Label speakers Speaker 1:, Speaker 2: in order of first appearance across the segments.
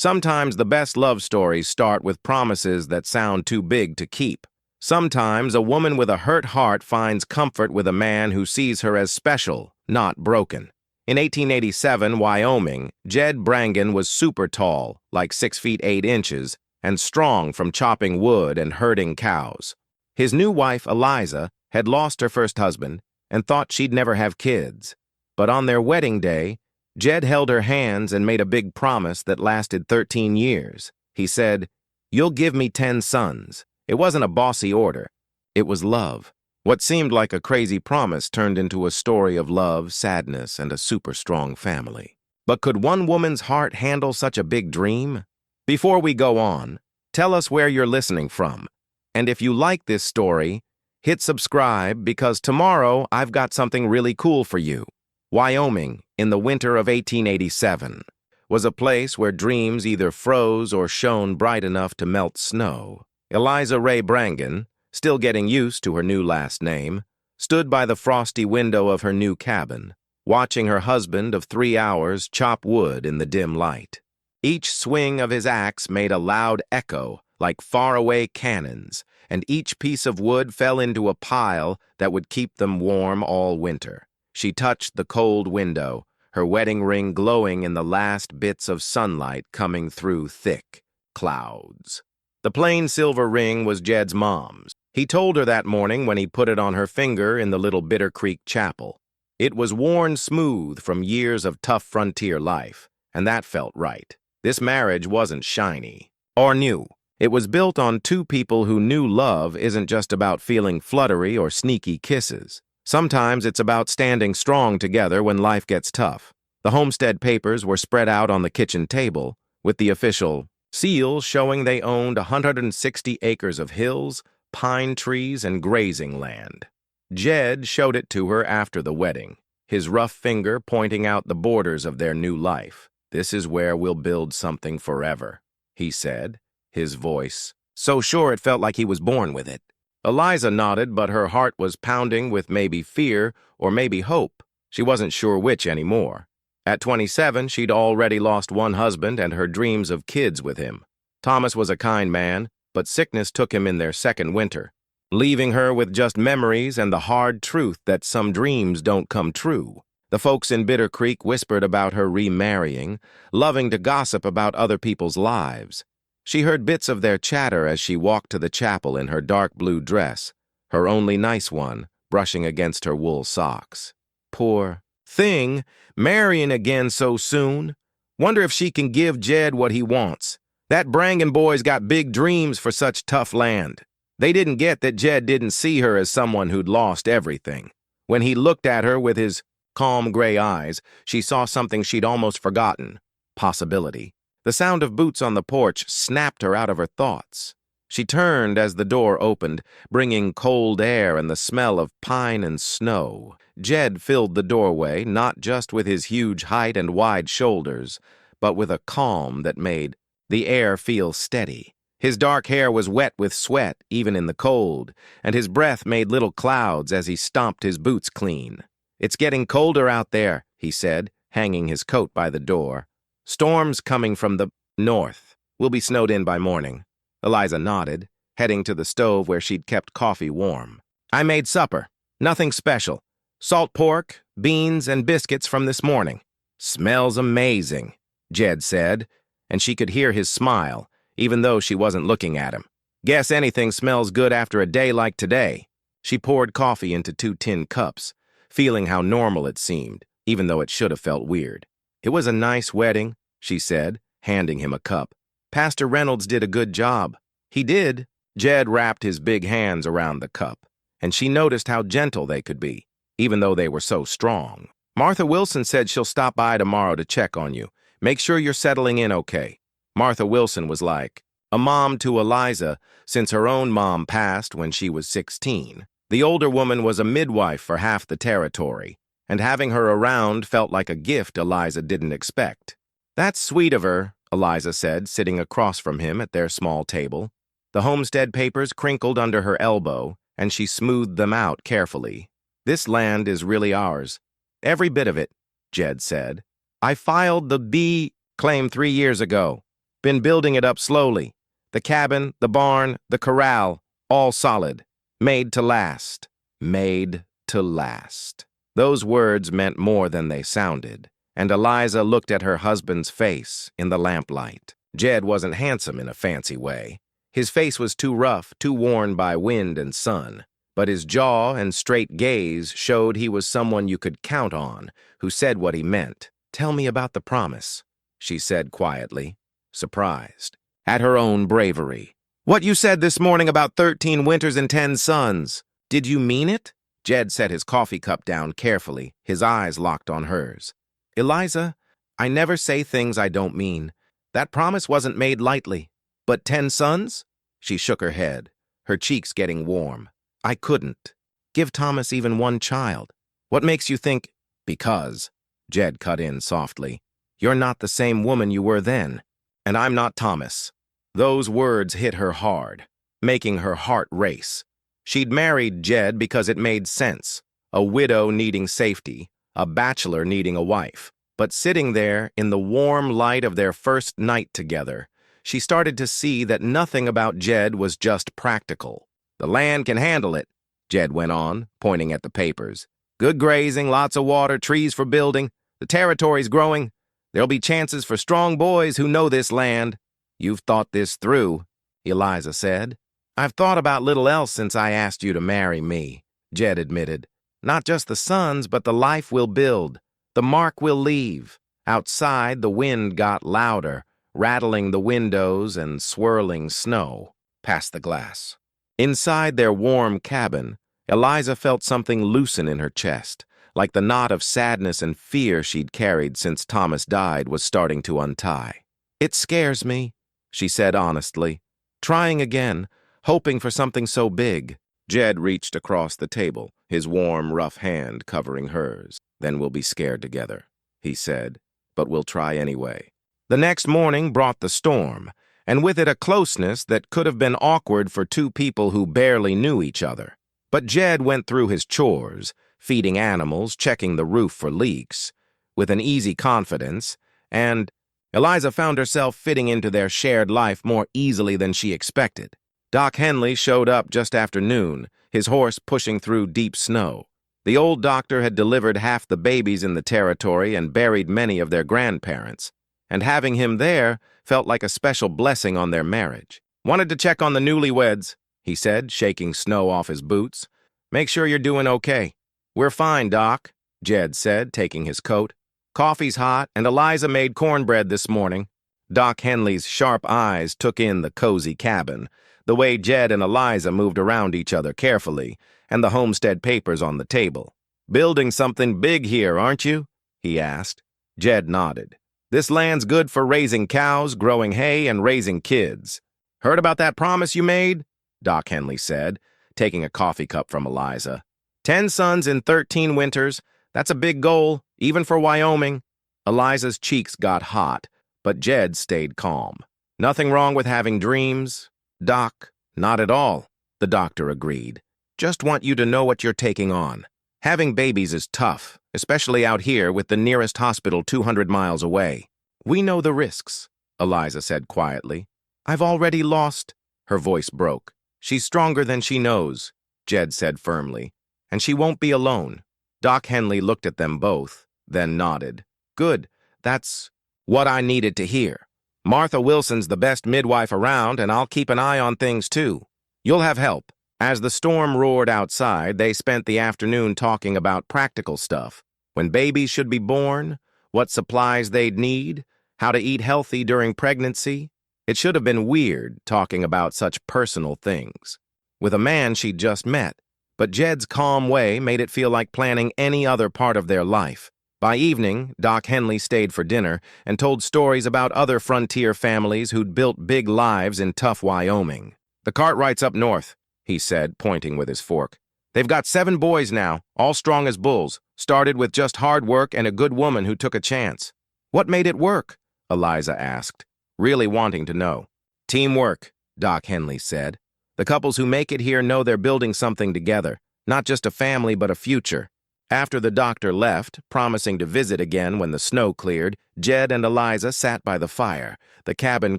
Speaker 1: Sometimes the best love stories start with promises that sound too big to keep. Sometimes a woman with a hurt heart finds comfort with a man who sees her as special, not broken. In 1887, Wyoming, Jed Brangen was super tall, like 6 feet 8 inches, and strong from chopping wood and herding cows. His new wife, Eliza, had lost her first husband and thought she'd never have kids. But on their wedding day, Jed held her hands and made a big promise that lasted 13 years. He said, "You'll give me 10 sons." It wasn't a bossy order. It was love. What seemed like a crazy promise turned into a story of love, sadness, and a super strong family. But could one woman's heart handle such a big dream? Before we go on, tell us where you're listening from. And if you like this story, hit subscribe because tomorrow I've got something really cool for you. Wyoming, in the winter of 1887, was a place where dreams either froze or shone bright enough to melt snow. Eliza Ray Brangen, still getting used to her new last name, stood by the frosty window of her new cabin, watching her husband of 3 hours chop wood in the dim light. Each swing of his axe made a loud echo like faraway cannons, and each piece of wood fell into a pile that would keep them warm all winter. She touched the cold window, her wedding ring glowing in the last bits of sunlight coming through thick clouds. The plain silver ring was Jed's mom's. He told her that morning when he put it on her finger in the little Bitter Creek chapel. It was worn smooth from years of tough frontier life, and that felt right. This marriage wasn't shiny or new. It was built on two people who knew love isn't just about feeling fluttery or sneaky kisses. Sometimes it's about standing strong together when life gets tough. The homestead papers were spread out on the kitchen table, with the official seal showing they owned 160 acres of hills, pine trees, and grazing land. Jed showed it to her after the wedding, his rough finger pointing out the borders of their new life. "This is where we'll build something forever," he said, his voice so sure it felt like he was born with it. Eliza nodded, but her heart was pounding with maybe fear or maybe hope. She wasn't sure which anymore. At 27, she'd already lost one husband and her dreams of kids with him. Thomas was a kind man, but sickness took him in their second winter, leaving her with just memories and the hard truth that some dreams don't come true. The folks in Bitter Creek whispered about her remarrying, loving to gossip about other people's lives. She heard bits of their chatter as she walked to the chapel in her dark blue dress, her only nice one, brushing against her wool socks. Poor thing, marrying again so soon. Wonder if she can give Jed what he wants. That Brangen boy's got big dreams for such tough land. They didn't get that Jed didn't see her as someone who'd lost everything. When he looked at her with his calm gray eyes, she saw something she'd almost forgotten. Possibility. The sound of boots on the porch snapped her out of her thoughts. She turned as the door opened, bringing cold air and the smell of pine and snow. Jed filled the doorway, not just with his huge height and wide shoulders, but with a calm that made the air feel steady. His dark hair was wet with sweat, even in the cold, and his breath made little clouds as he stomped his boots clean. "It's getting colder out there," he said, hanging his coat by the door. "Storms coming from the north. We'll be snowed in by morning." Eliza nodded, heading to the stove where she'd kept coffee warm. "I made supper. Nothing special. Salt pork, beans, and biscuits from this morning." "Smells amazing," Jed said, and she could hear his smile, even though she wasn't looking at him. "Guess anything smells good after a day like today." She poured coffee into 2 tin cups, feeling how normal it seemed, even though it should have felt weird. "It was a nice wedding," she said, handing him a cup. "Pastor Reynolds did a good job." "He did." Jed wrapped his big hands around the cup, and she noticed how gentle they could be, even though they were so strong. "Martha Wilson said she'll stop by tomorrow to check on you. Make sure you're settling in okay." Martha Wilson was like a mom to Eliza, since her own mom passed when she was 16. The older woman was a midwife for half the territory, and having her around felt like a gift Eliza didn't expect. "That's sweet of her," Eliza said, sitting across from him at their small table. The homestead papers crinkled under her elbow, and she smoothed them out carefully. "This land is really ours. Every bit of it," Jed said. "I filed the B claim 3 years ago. Been building it up slowly. The cabin, the barn, the corral, all solid. Made to last. Made to last. Those words meant more than they sounded, and Eliza looked at her husband's face in the lamplight. Jed wasn't handsome in a fancy way. His face was too rough, too worn by wind and sun, but his jaw and straight gaze showed he was someone you could count on, who said what he meant. "Tell me about the promise," she said quietly, surprised at her own bravery. "What you said this morning about 13 winters and 10 suns. Did you mean it?" Jed set his coffee cup down carefully, his eyes locked on hers. "Eliza, I never say things I don't mean. That promise wasn't made lightly. But 10 sons?" She shook her head, her cheeks getting warm. "I couldn't. Give Thomas even one child. What makes you think—" "Because," Jed cut in softly, "you're not the same woman you were then, and I'm not Thomas." Those words hit her hard, making her heart race. She'd married Jed because it made sense, a widow needing safety, a bachelor needing a wife. But sitting there in the warm light of their first night together, she started to see that nothing about Jed was just practical. "The land can handle it," Jed went on, pointing at the papers. "Good grazing, lots of water, trees for building. The territory's growing. There'll be chances for strong boys who know this land." "You've thought this through," Eliza said. "I've thought about little else since I asked you to marry me," Jed admitted. "Not just the sons, but the life we'll build, the mark we'll leave." Outside, the wind got louder, rattling the windows and swirling snow past the glass. Inside their warm cabin, Eliza felt something loosen in her chest, like the knot of sadness and fear she'd carried since Thomas died was starting to untie. "It scares me," she said honestly. Trying again, hoping for something so big. Jed reached across the table, his warm, rough hand covering hers. "Then we'll be scared together," he said, "but we'll try anyway." The next morning brought the storm, and with it a closeness that could have been awkward for two people who barely knew each other. But Jed went through his chores, feeding animals, checking the roof for leaks, with an easy confidence, and Eliza found herself fitting into their shared life more easily than she expected. Doc Henley showed up just after noon, his horse pushing through deep snow. The old doctor had delivered half the babies in the territory and buried many of their grandparents, and having him there felt like a special blessing on their marriage. "Wanted to check on the newlyweds," he said, shaking snow off his boots. "Make sure you're doing okay." "We're fine, Doc," Jed said, taking his coat. "Coffee's hot, and Eliza made cornbread this morning." Doc Henley's sharp eyes took in the cozy cabin, the way Jed and Eliza moved around each other carefully, and the homestead papers on the table. "Building something big here, aren't you?" he asked. Jed nodded. "This land's good for raising cows, growing hay, and raising kids." "Heard about that promise you made?" Doc Henley said, taking a coffee cup from Eliza. 10 sons in 13 winters. That's a big goal, even for Wyoming." Eliza's cheeks got hot, but Jed stayed calm. "Nothing wrong with having dreams, Doc." "Not at all," the doctor agreed. "Just want you to know what you're taking on. Having babies is tough, especially out here with the nearest hospital 200 miles away." "We know the risks," Eliza said quietly. "I've already lost—" Her voice broke. "She's stronger than she knows," Jed said firmly. "And she won't be alone." Doc Henley looked at them both, then nodded. "Good. That's what I needed to hear. Martha Wilson's the best midwife around, and I'll keep an eye on things too. You'll have help." As the storm roared outside, they spent the afternoon talking about practical stuff. When babies should be born, what supplies they'd need, how to eat healthy during pregnancy. It should have been weird talking about such personal things with a man she'd just met, but Jed's calm way made it feel like planning any other part of their life. By evening, Doc Henley stayed for dinner and told stories about other frontier families who'd built big lives in tough Wyoming. "The Cartwrights up north," he said, pointing with his fork. "They've got 7 boys now, all strong as bulls. Started with just hard work and a good woman who took a chance." "What made it work?" Eliza asked, really wanting to know. "Teamwork," Doc Henley said. "The couples who make it here know they're building something together, not just a family but a future." After the doctor left, promising to visit again when the snow cleared, Jed and Eliza sat by the fire, the cabin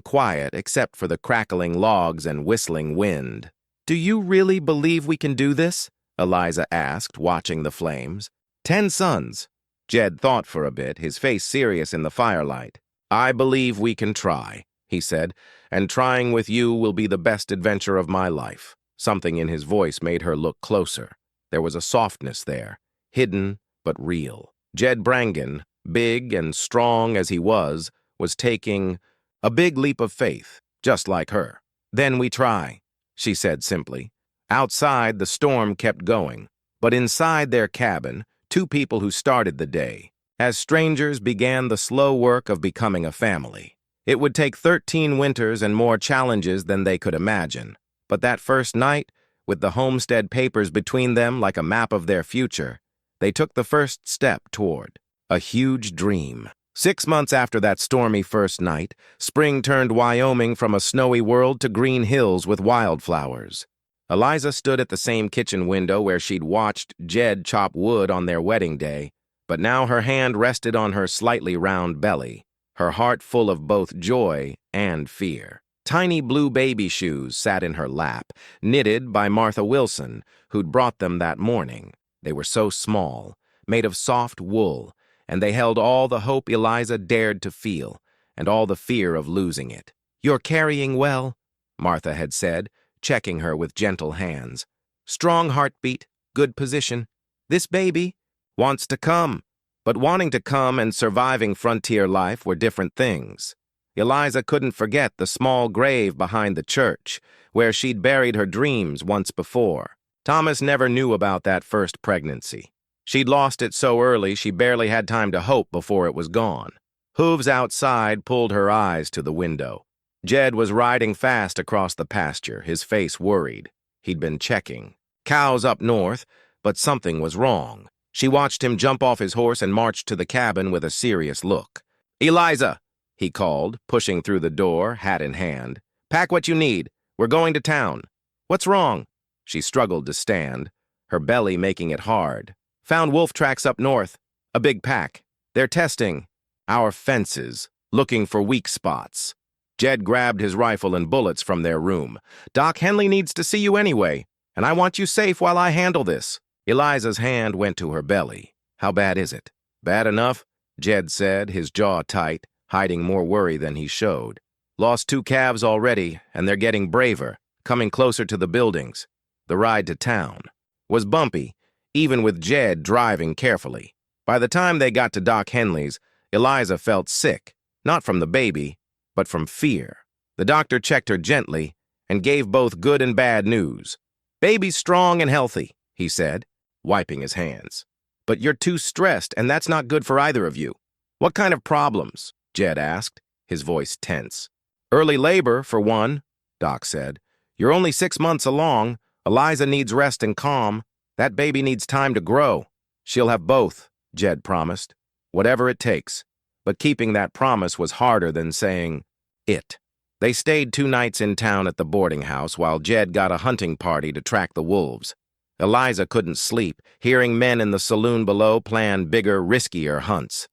Speaker 1: quiet except for the crackling logs and whistling wind. "Do you really believe we can do this?" Eliza asked, watching the flames. 10 sons. Jed thought for a bit, his face serious in the firelight. "I believe we can try," he said, "and trying with you will be the best adventure of my life." Something in his voice made her look closer. There was a softness there, hidden but real. Jed Brangan, big and strong as he was taking a big leap of faith, just like her. "Then we try," she said simply. Outside, the storm kept going, but inside their cabin, 2 people who started the day, as strangers, began the slow work of becoming a family. It would take 13 winters and more challenges than they could imagine, but that first night, with the homestead papers between them like a map of their future, they took the first step toward a huge dream. 6 months after that stormy first night, spring turned Wyoming from a snowy world to green hills with wildflowers. Eliza stood at the same kitchen window where she'd watched Jed chop wood on their wedding day, but now her hand rested on her slightly round belly, her heart full of both joy and fear. Tiny blue baby shoes sat in her lap, knitted by Martha Wilson, who'd brought them that morning. They were so small, made of soft wool, and they held all the hope Eliza dared to feel, and all the fear of losing it. "You're carrying well," Martha had said, checking her with gentle hands. "Strong heartbeat, good position. This baby wants to come." But wanting to come and surviving frontier life were different things. Eliza couldn't forget the small grave behind the church, where she'd buried her dreams once before. Thomas never knew about that first pregnancy. She'd lost it so early she barely had time to hope before it was gone. Hooves outside pulled her eyes to the window. Jed was riding fast across the pasture, his face worried. He'd been checking. Cows up north, but something was wrong. She watched him jump off his horse and march to the cabin with a serious look. "Eliza," he called, pushing through the door, hat in hand. "Pack what you need. We're going to town." "What's wrong?" She struggled to stand, her belly making it hard. "Found wolf tracks up north. A big pack. They're testing our fences, looking for weak spots." Jed grabbed his rifle and bullets from their room. "Doc Henley needs to see you anyway, and I want you safe while I handle this." Eliza's hand went to her belly. "How bad is it?" "Bad enough," Jed said, his jaw tight, hiding more worry than he showed. "Lost 2 calves already, and they're getting braver, coming closer to the buildings." The ride to town was bumpy, even with Jed driving carefully. By the time they got to Doc Henley's, Eliza felt sick, not from the baby, but from fear. The doctor checked her gently and gave both good and bad news. "Baby's strong and healthy," he said, wiping his hands. "But you're too stressed, and that's not good for either of you." "What kind of problems?" Jed asked, his voice tense. "Early labor, for one," Doc said. "You're only 6 months along. Eliza needs rest and calm. That baby needs time to grow." "She'll have both," Jed promised. "Whatever it takes." But keeping that promise was harder than saying it. They stayed 2 nights in town at the boarding house while Jed got a hunting party to track the wolves. Eliza couldn't sleep, hearing men in the saloon below plan bigger, riskier hunts.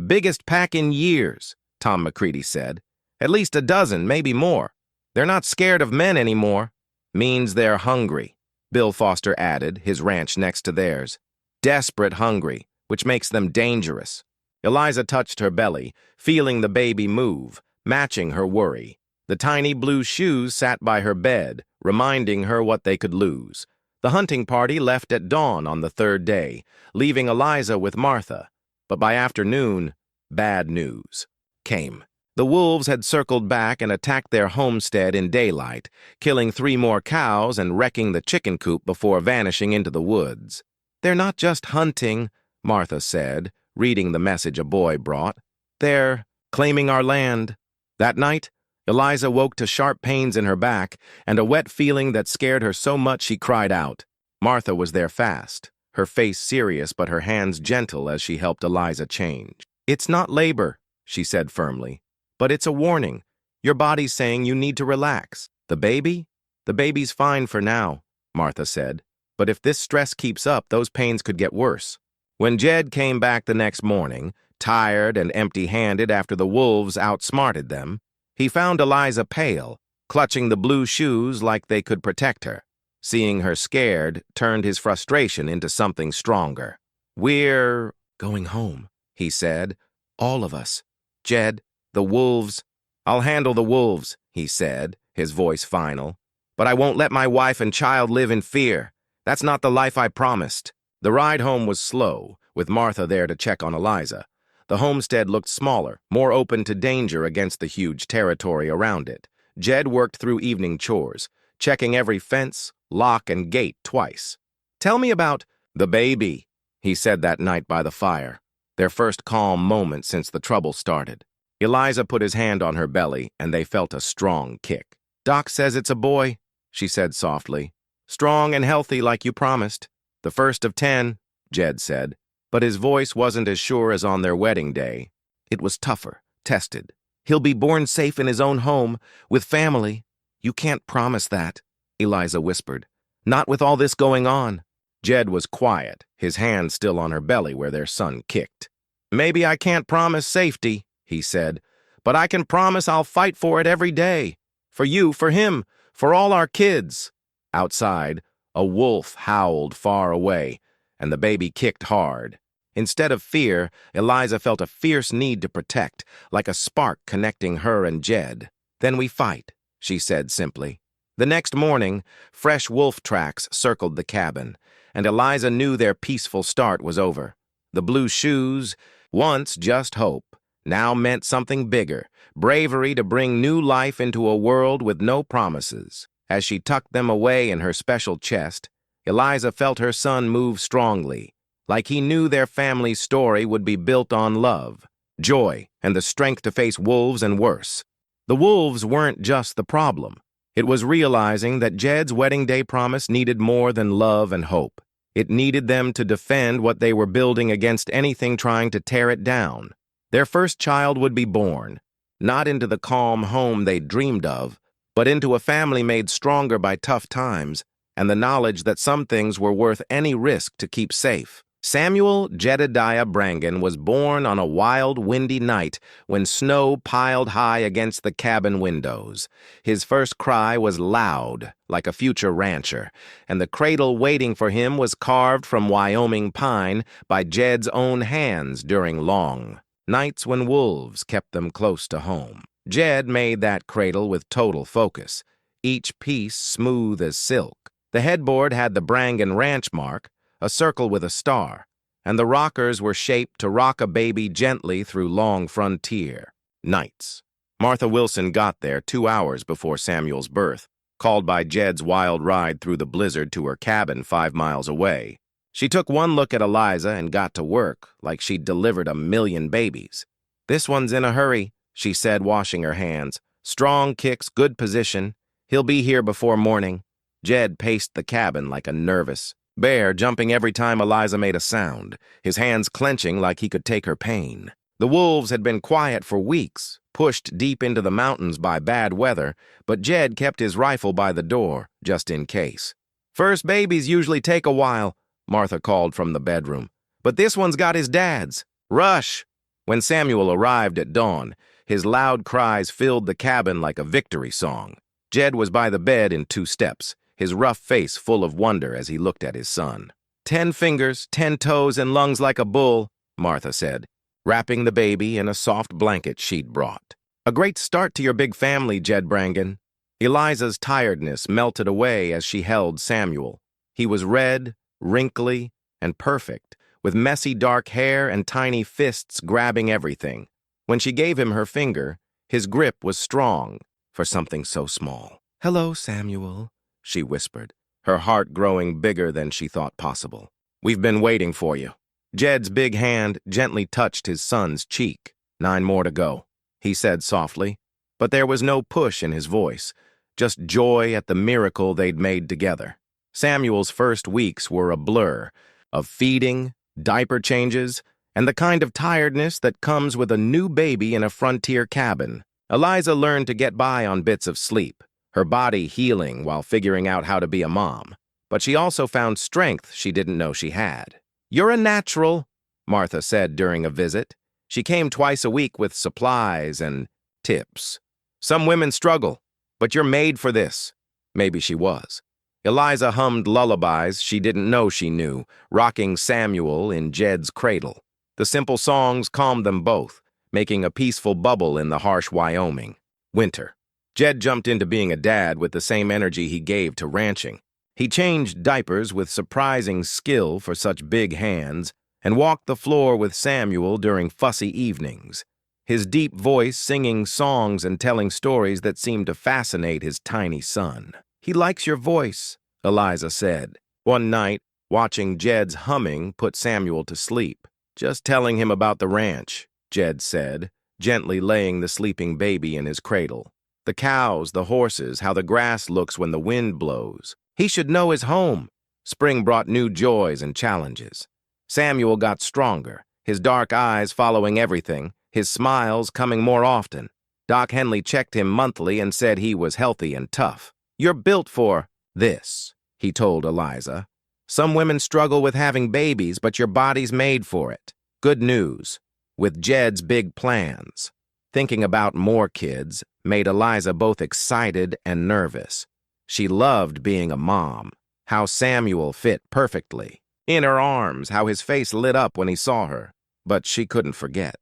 Speaker 1: "Biggest pack in years," Tom McCready said. "At least a dozen, maybe more. They're not scared of men anymore." "Means they're hungry," Bill Foster added, his ranch next to theirs. "Desperate hungry, which makes them dangerous." Eliza touched her belly, feeling the baby move, matching her worry. The tiny blue shoes sat by her bed, reminding her what they could lose. The hunting party left at dawn on the 3rd day, leaving Eliza with Martha. But by afternoon, bad news came. The wolves had circled back and attacked their homestead in daylight, killing 3 more cows and wrecking the chicken coop before vanishing into the woods. "They're not just hunting," Martha said, reading the message a boy brought. "They're claiming our land." That night, Eliza woke to sharp pains in her back and a wet feeling that scared her so much she cried out. Martha was there fast, her face serious but her hands gentle as she helped Eliza change. "It's not labor," she said firmly, "but it's a warning. Your body's saying you need to relax." "The baby? The baby's fine for now," Martha said. "But if this stress keeps up, those pains could get worse." When Jed came back the next morning, tired and empty-handed after the wolves outsmarted them, he found Eliza pale, clutching the blue shoes like they could protect her. Seeing her scared turned his frustration into something stronger. "We're going home," he said. "All of us. Jed, the wolves." "I'll handle the wolves," he said, his voice final. "But I won't let my wife and child live in fear. That's not the life I promised." The ride home was slow, with Martha there to check on Eliza. The homestead looked smaller, more open to danger against the huge territory around it. Jed worked through evening chores, checking every fence, lock, and gate twice. "Tell me about the baby," he said that night by the fire, their first calm moment since the trouble started. Eliza put his hand on her belly, and they felt a strong kick. "Doc says it's a boy," she said softly. "Strong and healthy like you promised." "The first of 10, Jed said, but his voice wasn't as sure as on their wedding day. It was tougher, tested. "He'll be born safe in his own home, with family." "You can't promise that," Eliza whispered. "Not with all this going on." Jed was quiet, his hand still on her belly where their son kicked. "Maybe I can't promise safety," he said, "but I can promise I'll fight for it every day. For you, for him, for all our kids." Outside, a wolf howled far away, and the baby kicked hard. Instead of fear, Eliza felt a fierce need to protect, like a spark connecting her and Jed. "Then we fight," she said simply. The next morning, fresh wolf tracks circled the cabin, and Eliza knew their peaceful start was over. The blue shoes, once just hope, now meant something bigger, bravery to bring new life into a world with no promises. As she tucked them away in her special chest, Eliza felt her son move strongly, like he knew their family's story would be built on love, joy, and the strength to face wolves and worse. The wolves weren't just the problem. It was realizing that Jed's wedding day promise needed more than love and hope. It needed them to defend what they were building against anything trying to tear it down. Their first child would be born, not into the calm home they'd dreamed of, but into a family made stronger by tough times and the knowledge that some things were worth any risk to keep safe. Samuel Jedediah Brangan was born on a wild, windy night when snow piled high against the cabin windows. His first cry was loud, like a future rancher, and the cradle waiting for him was carved from Wyoming pine by Jed's own hands during long nights when wolves kept them close to home. Jed made that cradle with total focus, each piece smooth as silk. The headboard had the Brangan Ranch mark, a circle with a star, and the rockers were shaped to rock a baby gently through long frontier nights. Martha Wilson got there 2 hours before Samuel's birth, called by Jed's wild ride through the blizzard to her cabin 5 miles away. She took one look at Eliza and got to work like she'd delivered 1,000,000 babies. "This one's in a hurry," she said, washing her hands. "Strong kicks, good position. He'll be here before morning." Jed paced the cabin like a nervous bear, jumping every time Eliza made a sound, his hands clenching like he could take her pain. The wolves had been quiet for weeks, pushed deep into the mountains by bad weather, but Jed kept his rifle by the door, just in case. "First babies usually take a while," Martha called from the bedroom, "but this one's got his dad's. Rush!" When Samuel arrived at dawn, his loud cries filled the cabin like a victory song. Jed was by the bed in 2 steps, his rough face full of wonder as he looked at his son. 10 fingers, 10 toes, and lungs like a bull," Martha said, wrapping the baby in a soft blanket she'd brought. "A great start to your big family, Jed Brangan." Eliza's tiredness melted away as she held Samuel. He was red, wrinkly, and perfect, with messy dark hair and tiny fists grabbing everything. When she gave him her finger, his grip was strong for something so small. "Hello, Samuel," she whispered, her heart growing bigger than she thought possible. "We've been waiting for you." Jed's big hand gently touched his son's cheek. 9 more to go, he said softly, but there was no push in his voice, just joy at the miracle they'd made together. Samuel's first weeks were a blur of feeding, diaper changes, and the kind of tiredness that comes with a new baby in a frontier cabin. Eliza learned to get by on bits of sleep, her body healing while figuring out how to be a mom. But she also found strength she didn't know she had. "You're a natural," Martha said during a visit. She came twice a week with supplies and tips. Some women struggle, but you're made for this. Maybe she was. Eliza hummed lullabies she didn't know she knew, rocking Samuel in Jed's cradle. The simple songs calmed them both, making a peaceful bubble in the harsh Wyoming winter. Jed jumped into being a dad with the same energy he gave to ranching. He changed diapers with surprising skill for such big hands and walked the floor with Samuel during fussy evenings, his deep voice singing songs and telling stories that seemed to fascinate his tiny son. "He likes your voice," Eliza said. One night, watching Jed's humming put Samuel to sleep. "Just telling him about the ranch," Jed said, gently laying the sleeping baby in his cradle. "The cows, the horses, how the grass looks when the wind blows. He should know his home." Spring brought new joys and challenges. Samuel got stronger, his dark eyes following everything, his smiles coming more often. Doc Henley checked him monthly and said he was healthy and tough. "You're built for this," he told Eliza. "Some women struggle with having babies, but your body's made for it." Good news, with Jed's big plans. Thinking about more kids made Eliza both excited and nervous. She loved being a mom, how Samuel fit perfectly. In her arms, how his face lit up when he saw her. But she couldn't forget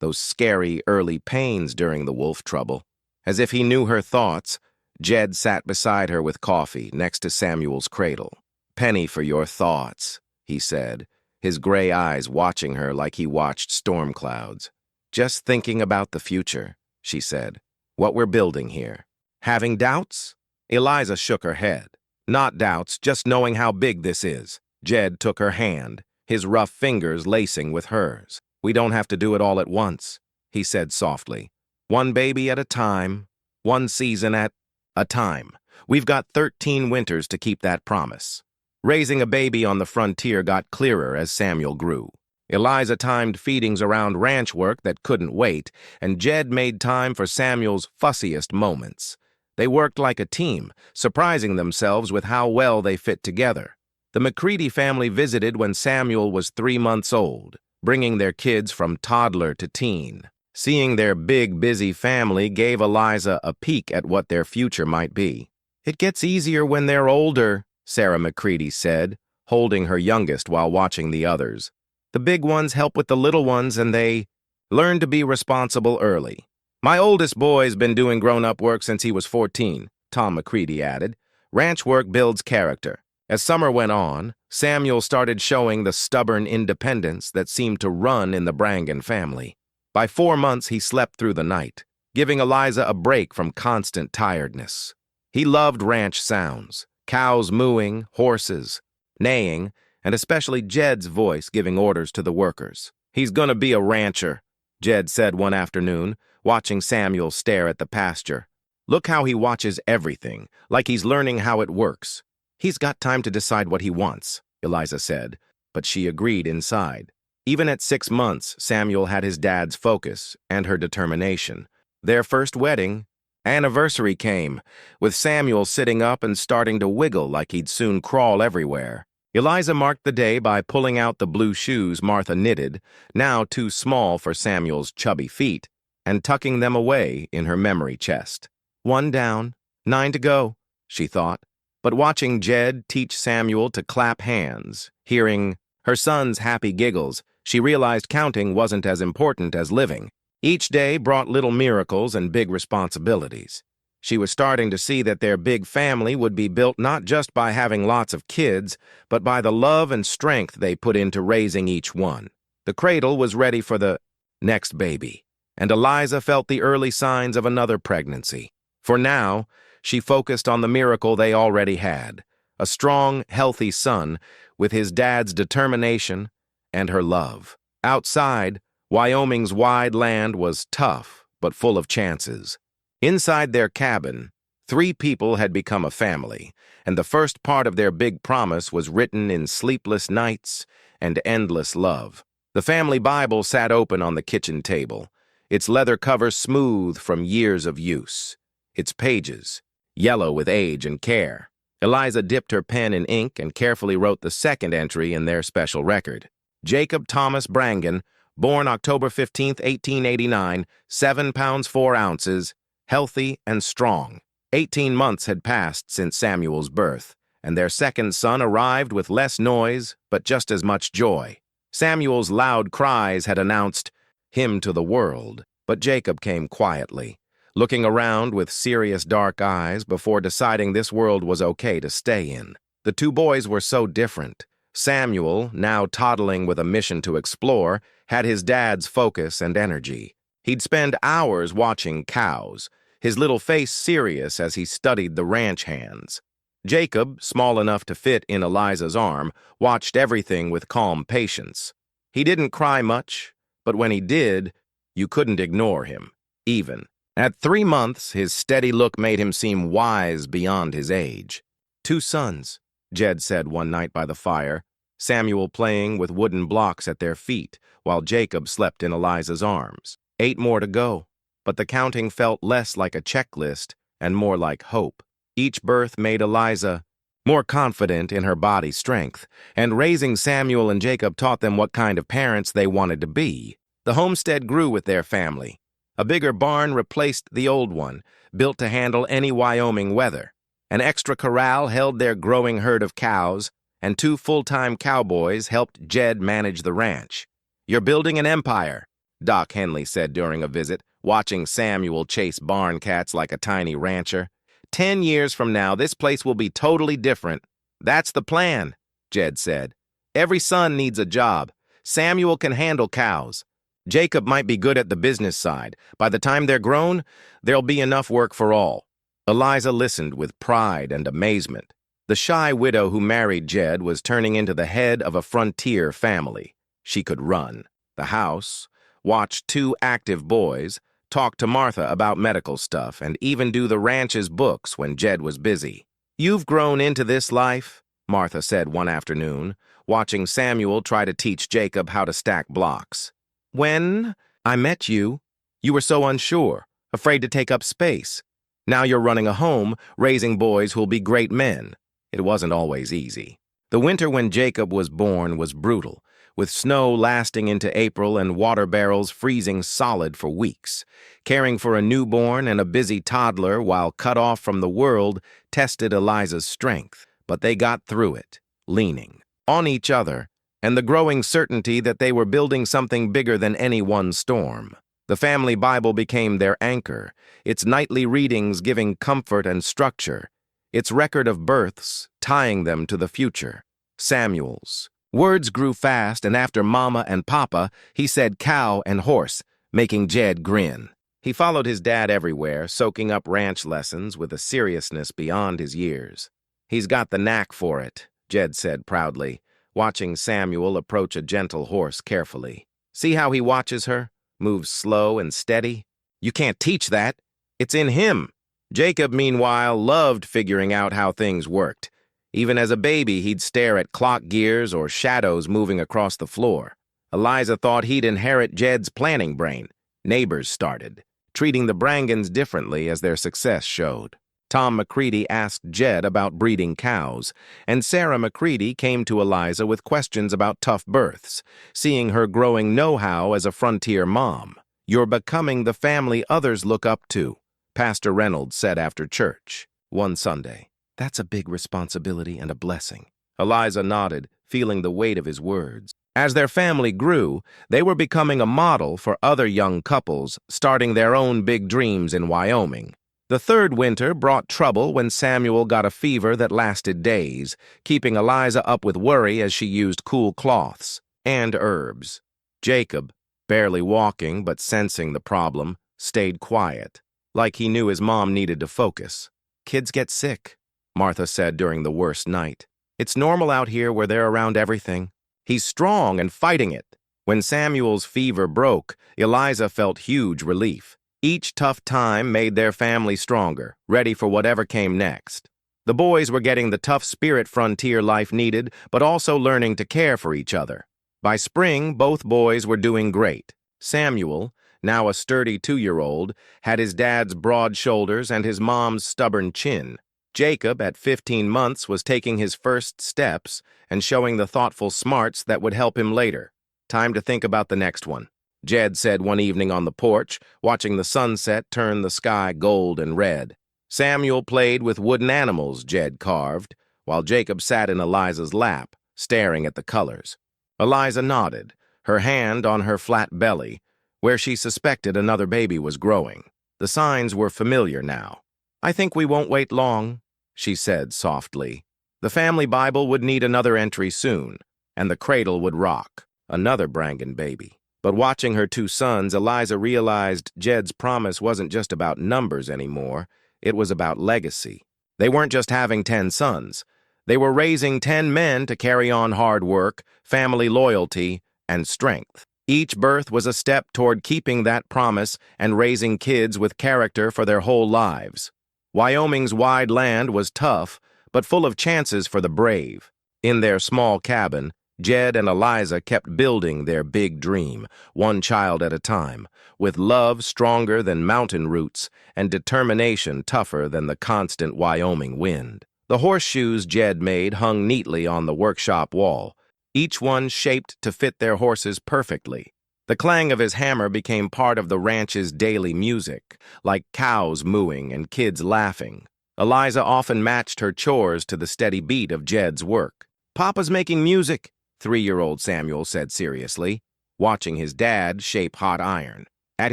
Speaker 1: those scary early pains during the wolf trouble. As if he knew her thoughts, Jed sat beside her with coffee next to Samuel's cradle. "Penny for your thoughts," he said, his gray eyes watching her like he watched storm clouds. "Just thinking about the future," she said. "What we're building here." "Having doubts?" Eliza shook her head. "Not doubts, just knowing how big this is." Jed took her hand, his rough fingers lacing with hers. "We don't have to do it all at once," he said softly. "One baby at a time, one season at a time. We've got 13 winters to keep that promise." Raising a baby on the frontier got clearer as Samuel grew. Eliza timed feedings around ranch work that couldn't wait, and Jed made time for Samuel's fussiest moments. They worked like a team, surprising themselves with how well they fit together. The McCready family visited when Samuel was 3 months old, bringing their kids from toddler to teen. Seeing their big, busy family gave Eliza a peek at what their future might be. "It gets easier when they're older," Sarah McCready said, holding her youngest while watching the others. "The big ones help with the little ones and they learn to be responsible early." "My oldest boy's been doing grown-up work since he was 14, Tom McCready added. "Ranch work builds character." As summer went on, Samuel started showing the stubborn independence that seemed to run in the Brangan family. By 4 months, he slept through the night, giving Eliza a break from constant tiredness. He loved ranch sounds, cows mooing, horses neighing, and especially Jed's voice giving orders to the workers. "He's gonna be a rancher," Jed said one afternoon, watching Samuel stare at the pasture. "Look how he watches everything, like he's learning how it works." "He's got time to decide what he wants," Eliza said, but she agreed inside. Even at 6 months, Samuel had his dad's focus and her determination. Their first wedding anniversary came, with Samuel sitting up and starting to wiggle like he'd soon crawl everywhere. Eliza marked the day by pulling out the blue shoes Martha knitted, now too small for Samuel's chubby feet, and tucking them away in her memory chest. 1 down, 9 to go, she thought. But watching Jed teach Samuel to clap hands, hearing her son's happy giggles, she realized counting wasn't as important as living. Each day brought little miracles and big responsibilities. She was starting to see that their big family would be built not just by having lots of kids, but by the love and strength they put into raising each one. The cradle was ready for the next baby, and Eliza felt the early signs of another pregnancy. For now, she focused on the miracle they already had, a strong, healthy son with his dad's determination and her love. Outside, Wyoming's wide land was tough, but full of chances. Inside their cabin, 3 people had become a family, and the first part of their big promise was written in sleepless nights and endless love. The family Bible sat open on the kitchen table, its leather cover smooth from years of use, its pages yellow with age and care. Eliza dipped her pen in ink and carefully wrote the second entry in their special record. Jacob Thomas Brangan, born October 15, 1889, 7 pounds 4 ounces, healthy and strong. 18 months had passed since Samuel's birth, and their second son arrived with less noise, but just as much joy. Samuel's loud cries had announced him to the world, but Jacob came quietly, looking around with serious dark eyes before deciding this world was okay to stay in. The two boys were so different. Samuel, now toddling with a mission to explore, had his dad's focus and energy. He'd spend hours watching cows, his little face serious as he studied the ranch hands. Jacob, small enough to fit in Eliza's arm, watched everything with calm patience. He didn't cry much, but when he did, you couldn't ignore him, even. At 3 months, his steady look made him seem wise beyond his age. 2 sons, Jed said one night by the fire, Samuel playing with wooden blocks at their feet, while Jacob slept in Eliza's arms. 8 more to go, but the counting felt less like a checklist and more like hope. Each birth made Eliza more confident in her body strength, and raising Samuel and Jacob taught them what kind of parents they wanted to be. The homestead grew with their family. A bigger barn replaced the old one, built to handle any Wyoming weather. An extra corral held their growing herd of cows, and 2 full-time cowboys helped Jed manage the ranch. "You're building an empire," Doc Henley said during a visit, watching Samuel chase barn cats like a tiny rancher. 10 years from now, this place will be totally different. "That's the plan," Jed said. "Every son needs a job. Samuel can handle cows. Jacob might be good at the business side. By the time they're grown, there'll be enough work for all." Eliza listened with pride and amazement. The shy widow who married Jed was turning into the head of a frontier family. She could run the house, watch 2 active boys, talk to Martha about medical stuff, and even do the ranch's books when Jed was busy. "You've grown into this life," Martha said one afternoon, watching Samuel try to teach Jacob how to stack blocks. "When I met you, you were so unsure, afraid to take up space. Now you're running a home, raising boys who'll be great men." It wasn't always easy. The winter when Jacob was born was brutal, with snow lasting into April and water barrels freezing solid for weeks. Caring for a newborn and a busy toddler while cut off from the world tested Eliza's strength, but they got through it, leaning on each other, and the growing certainty that they were building something bigger than any one storm. The family Bible became their anchor, its nightly readings giving comfort and structure, its record of births tying them to the future. Samuel's words grew fast, and after Mama and Papa, he said cow and horse, making Jed grin. He followed his dad everywhere, soaking up ranch lessons with a seriousness beyond his years. "He's got the knack for it," Jed said proudly, watching Samuel approach a gentle horse carefully. "See how he watches her? Moves slow and steady. You can't teach that. It's in him." Jacob, meanwhile, loved figuring out how things worked. Even as a baby, he'd stare at clock gears or shadows moving across the floor. Eliza thought he'd inherit Jed's planning brain. Neighbors started, treating the Brangans differently as their success showed. Tom McCready asked Jed about breeding cows, and Sarah McCready came to Eliza with questions about tough births, seeing her growing know-how as a frontier mom. "You're becoming the family others look up to," Pastor Reynolds said after church one Sunday. "That's a big responsibility and a blessing." Eliza nodded, feeling the weight of his words. As their family grew, they were becoming a model for other young couples starting their own big dreams in Wyoming. The 3rd winter brought trouble when Samuel got a fever that lasted days, keeping Eliza up with worry as she used cool cloths and herbs. Jacob, barely walking but sensing the problem, stayed quiet, like he knew his mom needed to focus. "Kids get sick," Martha said during the worst night. "It's normal out here where they're around everything. He's strong and fighting it." When Samuel's fever broke, Eliza felt huge relief. Each tough time made their family stronger, ready for whatever came next. The boys were getting the tough spirit frontier life needed, but also learning to care for each other. By spring, both boys were doing great. Samuel, now a sturdy 2-year-old, had his dad's broad shoulders and his mom's stubborn chin. Jacob, at 15 months, was taking his first steps and showing the thoughtful smarts that would help him later. Time to think about the next one, Jed said one evening on the porch, watching the sunset turn the sky gold and red. Samuel played with wooden animals Jed carved, while Jacob sat in Eliza's lap, staring at the colors. Eliza nodded, her hand on her flat belly, where she suspected another baby was growing. The signs were familiar now. "I think we won't wait long," she said softly. The family Bible would need another entry soon, and the cradle would rock. Another Brangan baby. But watching her two sons, Eliza realized Jed's promise wasn't just about numbers anymore. It was about legacy. They weren't just having 10 sons. They were raising 10 men to carry on hard work, family loyalty, and strength. Each birth was a step toward keeping that promise and raising kids with character for their whole lives. Wyoming's wide land was tough, but full of chances for the brave. In their small cabin, Jed and Eliza kept building their big dream, one child at a time, with love stronger than mountain roots and determination tougher than the constant Wyoming wind. The horseshoes Jed made hung neatly on the workshop wall, each one shaped to fit their horses perfectly. The clang of his hammer became part of the ranch's daily music, like cows mooing and kids laughing. Eliza often matched her chores to the steady beat of Jed's work. "Papa's making music," 3-year-old Samuel said seriously, watching his dad shape hot iron. At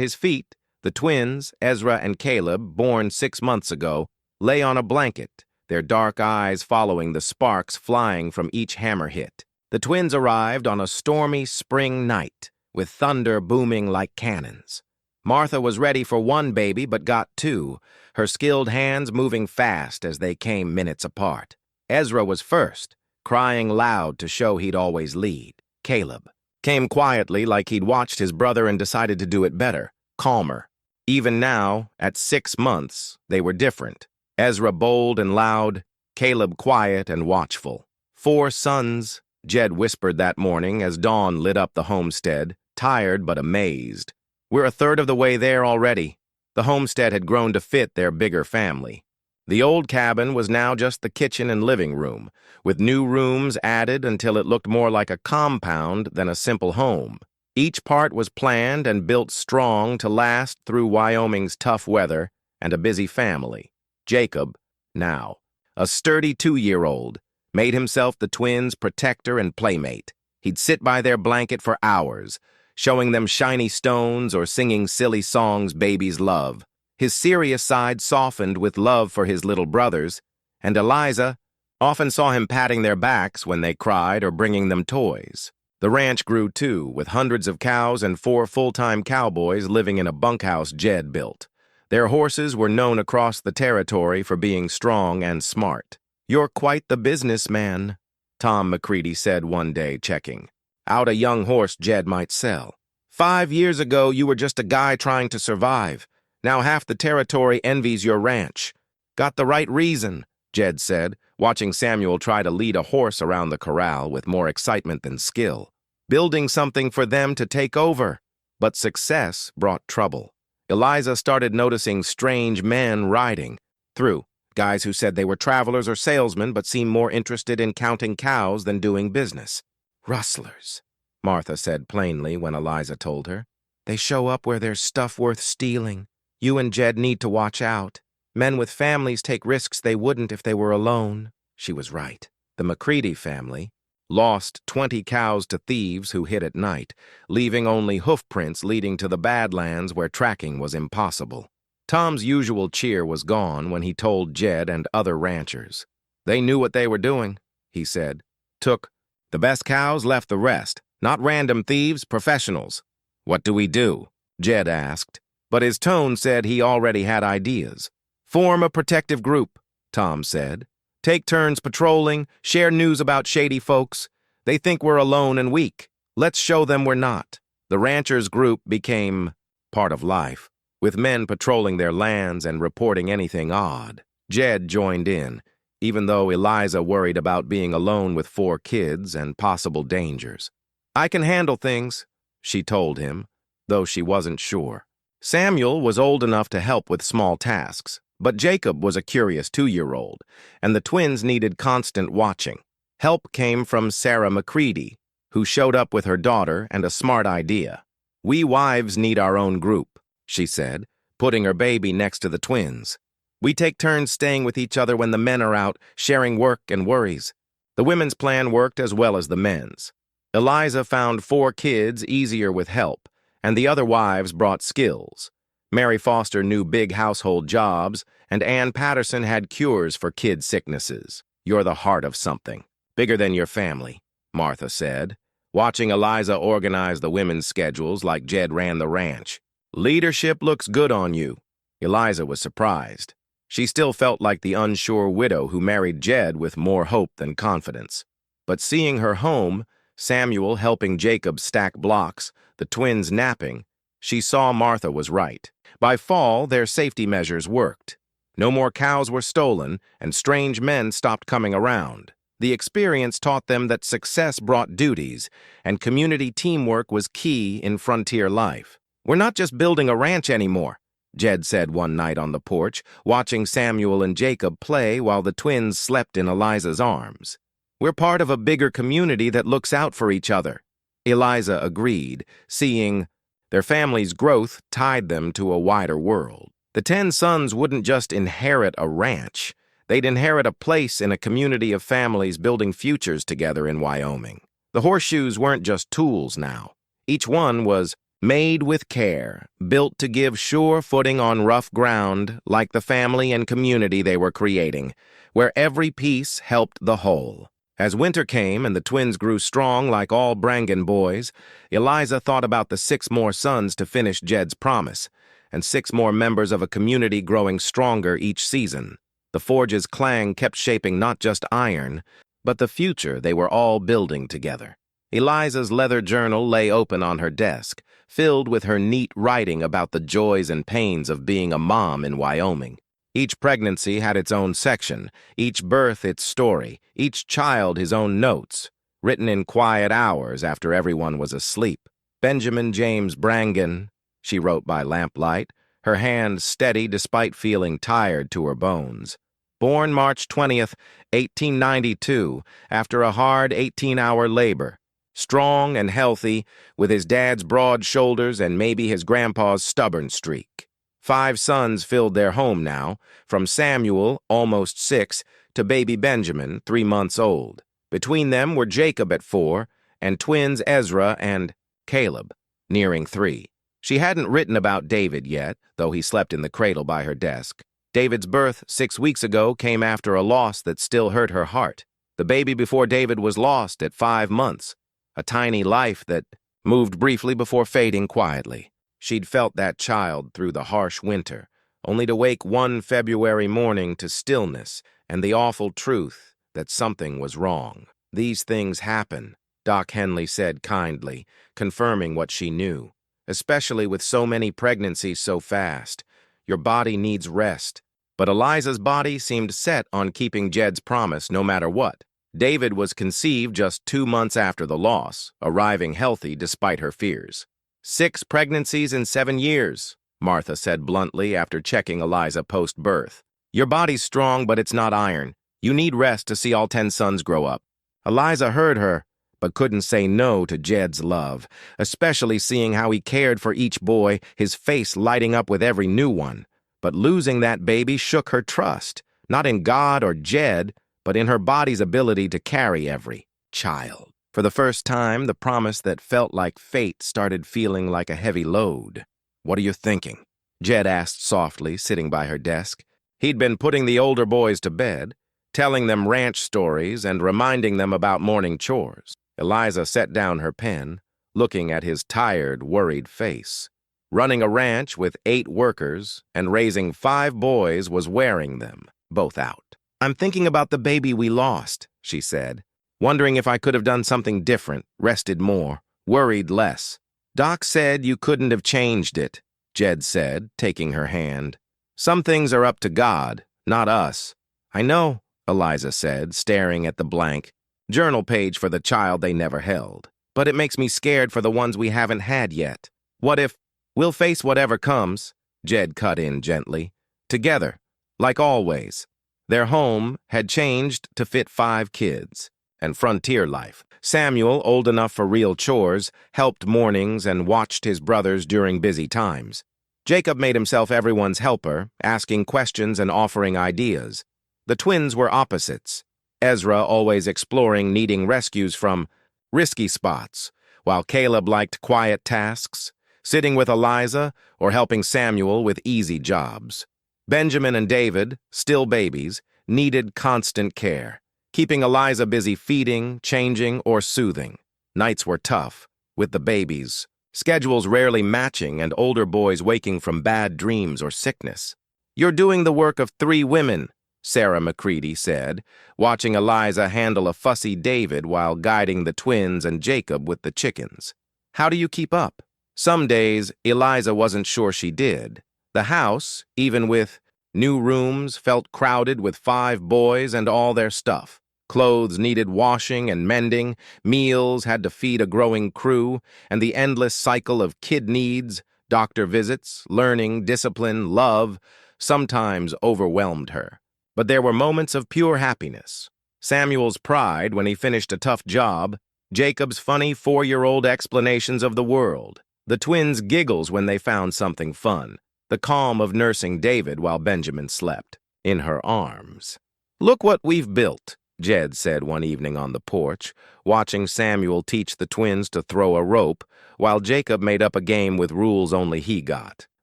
Speaker 1: his feet, the twins, Ezra and Caleb, born 6 months ago, lay on a blanket, their dark eyes following the sparks flying from each hammer hit. The twins arrived on a stormy spring night, with thunder booming like cannons. Martha was ready for one baby but got two, her skilled hands moving fast as they came minutes apart. Ezra was first, crying loud to show he'd always lead. Caleb came quietly like he'd watched his brother and decided to do it better, calmer. Even now, at 6 months, they were different. Ezra bold and loud, Caleb quiet and watchful. 4 sons, Jed whispered that morning as dawn lit up the homestead, tired but amazed. "We're a third of the way there already." The homestead had grown to fit their bigger family. The old cabin was now just the kitchen and living room, with new rooms added until it looked more like a compound than a simple home. Each part was planned and built strong to last through Wyoming's tough weather and a busy family. Jacob, now a sturdy 2-year-old, made himself the twins' protector and playmate. He'd sit by their blanket for hours, showing them shiny stones or singing silly songs babies love. His serious side softened with love for his little brothers, and Eliza often saw him patting their backs when they cried or bringing them toys. The ranch grew too, with hundreds of cows and 4 full-time cowboys living in a bunkhouse Jed built. Their horses were known across the territory for being strong and smart. "You're quite the businessman," Tom McCready said one day, checking out a young horse Jed might sell. "5 years ago, you were just a guy trying to survive. Now half the territory envies your ranch." "Got the right reason," Jed said, watching Samuel try to lead a horse around the corral with more excitement than skill. "Building something for them to take over." But success brought trouble. Eliza started noticing strange men riding through. Guys who said they were travelers or salesmen but seemed more interested in counting cows than doing business. "Rustlers," Martha said plainly when Eliza told her. "They show up where there's stuff worth stealing. You and Jed need to watch out. Men with families take risks they wouldn't if they were alone." She was right. The McCready family lost 20 cows to thieves who hid at night, leaving only hoof prints leading to the Badlands where tracking was impossible. Tom's usual cheer was gone when he told Jed and other ranchers. "They knew what they were doing," he said. "Took the best cows, left the rest. Not random thieves, professionals." "What do we do?" Jed asked, but his tone said he already had ideas. "Form a protective group," Tom said. "Take turns patrolling, share news about shady folks. They think we're alone and weak. Let's show them we're not." The ranchers' group became part of life, with men patrolling their lands and reporting anything odd. Jed joined in, even though Eliza worried about being alone with 4 kids and possible dangers. "I can handle things," she told him, though she wasn't sure. Samuel was old enough to help with small tasks, but Jacob was a curious 2-year-old, and the twins needed constant watching. Help came from Sarah McCready, who showed up with her daughter and a smart idea. "We wives need our own group," she said, putting her baby next to the twins. "We take turns staying with each other when the men are out, sharing work and worries." The women's plan worked as well as the men's. Eliza found 4 kids easier with help, and the other wives brought skills. Mary Foster knew big household jobs, and Ann Patterson had cures for kid sicknesses. "You're the heart of something, bigger than your family," Martha said, watching Eliza organize the women's schedules like Jed ran the ranch. "Leadership looks good on you." Eliza was surprised. She still felt like the unsure widow who married Jed with more hope than confidence. But seeing her home, Samuel helping Jacob stack blocks, the twins napping, she saw Martha was right. By fall, their safety measures worked. No more cows were stolen, and strange men stopped coming around. The experience taught them that success brought duties, and community teamwork was key in frontier life. "We're not just building a ranch anymore," Jed said one night on the porch, watching Samuel and Jacob play while the twins slept in Eliza's arms. "We're part of a bigger community that looks out for each other." Eliza agreed, seeing their family's growth tied them to a wider world. The 10 sons wouldn't just inherit a ranch. They'd inherit a place in a community of families building futures together in Wyoming. The horseshoes weren't just tools now. Each one was made with care, built to give sure footing on rough ground, like the family and community they were creating, where every piece helped the whole. As winter came and the twins grew strong like all Brangan boys, Eliza thought about the 6 more sons to finish Jed's promise, and 6 more members of a community growing stronger each season. The forge's clang kept shaping not just iron, but the future they were all building together. Eliza's leather journal lay open on her desk, filled with her neat writing about the joys and pains of being a mom in Wyoming. Each pregnancy had its own section, each birth its story, each child his own notes, written in quiet hours after everyone was asleep. "Benjamin James Brangan," she wrote by lamplight, her hand steady despite feeling tired to her bones. "Born March 20th, 1892, after a hard 18-hour labor. Strong and healthy, with his dad's broad shoulders and maybe his grandpa's stubborn streak. 5 sons filled their home now, from Samuel, almost 6, to baby Benjamin, 3 months old. Between them were Jacob at 4, and twins Ezra and Caleb, nearing 3. She hadn't written about David yet, though he slept in the cradle by her desk. David's birth 6 weeks ago came after a loss that still hurt her heart. The baby before David was lost at 5 months, a tiny life that moved briefly before fading quietly. She'd felt that child through the harsh winter, only to wake one February morning to stillness and the awful truth that something was wrong. "These things happen," Doc Henley said kindly, confirming what she knew. "Especially with so many pregnancies so fast. Your body needs rest." But Eliza's body seemed set on keeping Jed's promise no matter what. David was conceived just 2 months after the loss, arriving healthy despite her fears. 6 pregnancies in 7 years, Martha said bluntly after checking Eliza post-birth. "Your body's strong, but it's not iron. You need rest to see all 10 sons grow up." Eliza heard her, but couldn't say no to Jed's love, especially seeing how he cared for each boy, his face lighting up with every new one. But losing that baby shook her trust, not in God or Jed, but in her body's ability to carry every child. For the first time, the promise that felt like fate started feeling like a heavy load. "What are you thinking?" Jed asked softly, sitting by her desk. He'd been putting the older boys to bed, telling them ranch stories and reminding them about morning chores. Eliza set down her pen, looking at his tired, worried face. Running a ranch with 8 workers and raising 5 boys was wearing them, both out. "I'm thinking about the baby we lost," she said. "Wondering if I could have done something different, rested more, worried less." "Doc said you couldn't have changed it," Jed said, taking her hand. "Some things are up to God, not us." "I know," Eliza said, staring at the blank journal page for the child they never held. "But it makes me scared for the ones we haven't had yet. What if—" "We'll face whatever comes," Jed cut in gently. "Together, like always." Their home had changed to fit 5 kids, and frontier life. Samuel, old enough for real chores, helped mornings and watched his brothers during busy times. Jacob made himself everyone's helper, asking questions and offering ideas. The twins were opposites. Ezra always exploring, needing rescues from risky spots, while Caleb liked quiet tasks, sitting with Eliza or helping Samuel with easy jobs. Benjamin and David, still babies, needed constant care, keeping Eliza busy feeding, changing, or soothing. Nights were tough, with the babies, schedules rarely matching and older boys waking from bad dreams or sickness. "You're doing the work of 3 women," Sarah McCready said, watching Eliza handle a fussy David while guiding the twins and Jacob with the chickens. "How do you keep up?" Some days, Eliza wasn't sure she did. The house, even with new rooms, felt crowded with 5 boys and all their stuff. Clothes needed washing and mending, meals had to feed a growing crew, and the endless cycle of kid needs, doctor visits, learning, discipline, love, sometimes overwhelmed her. But there were moments of pure happiness. Samuel's pride when he finished a tough job, Jacob's funny 4-year-old explanations of the world, the twins' giggles when they found something fun, the calm of nursing David while Benjamin slept in her arms. "Look what we've built," Jed said one evening on the porch, watching Samuel teach the twins to throw a rope, while Jacob made up a game with rules only he got.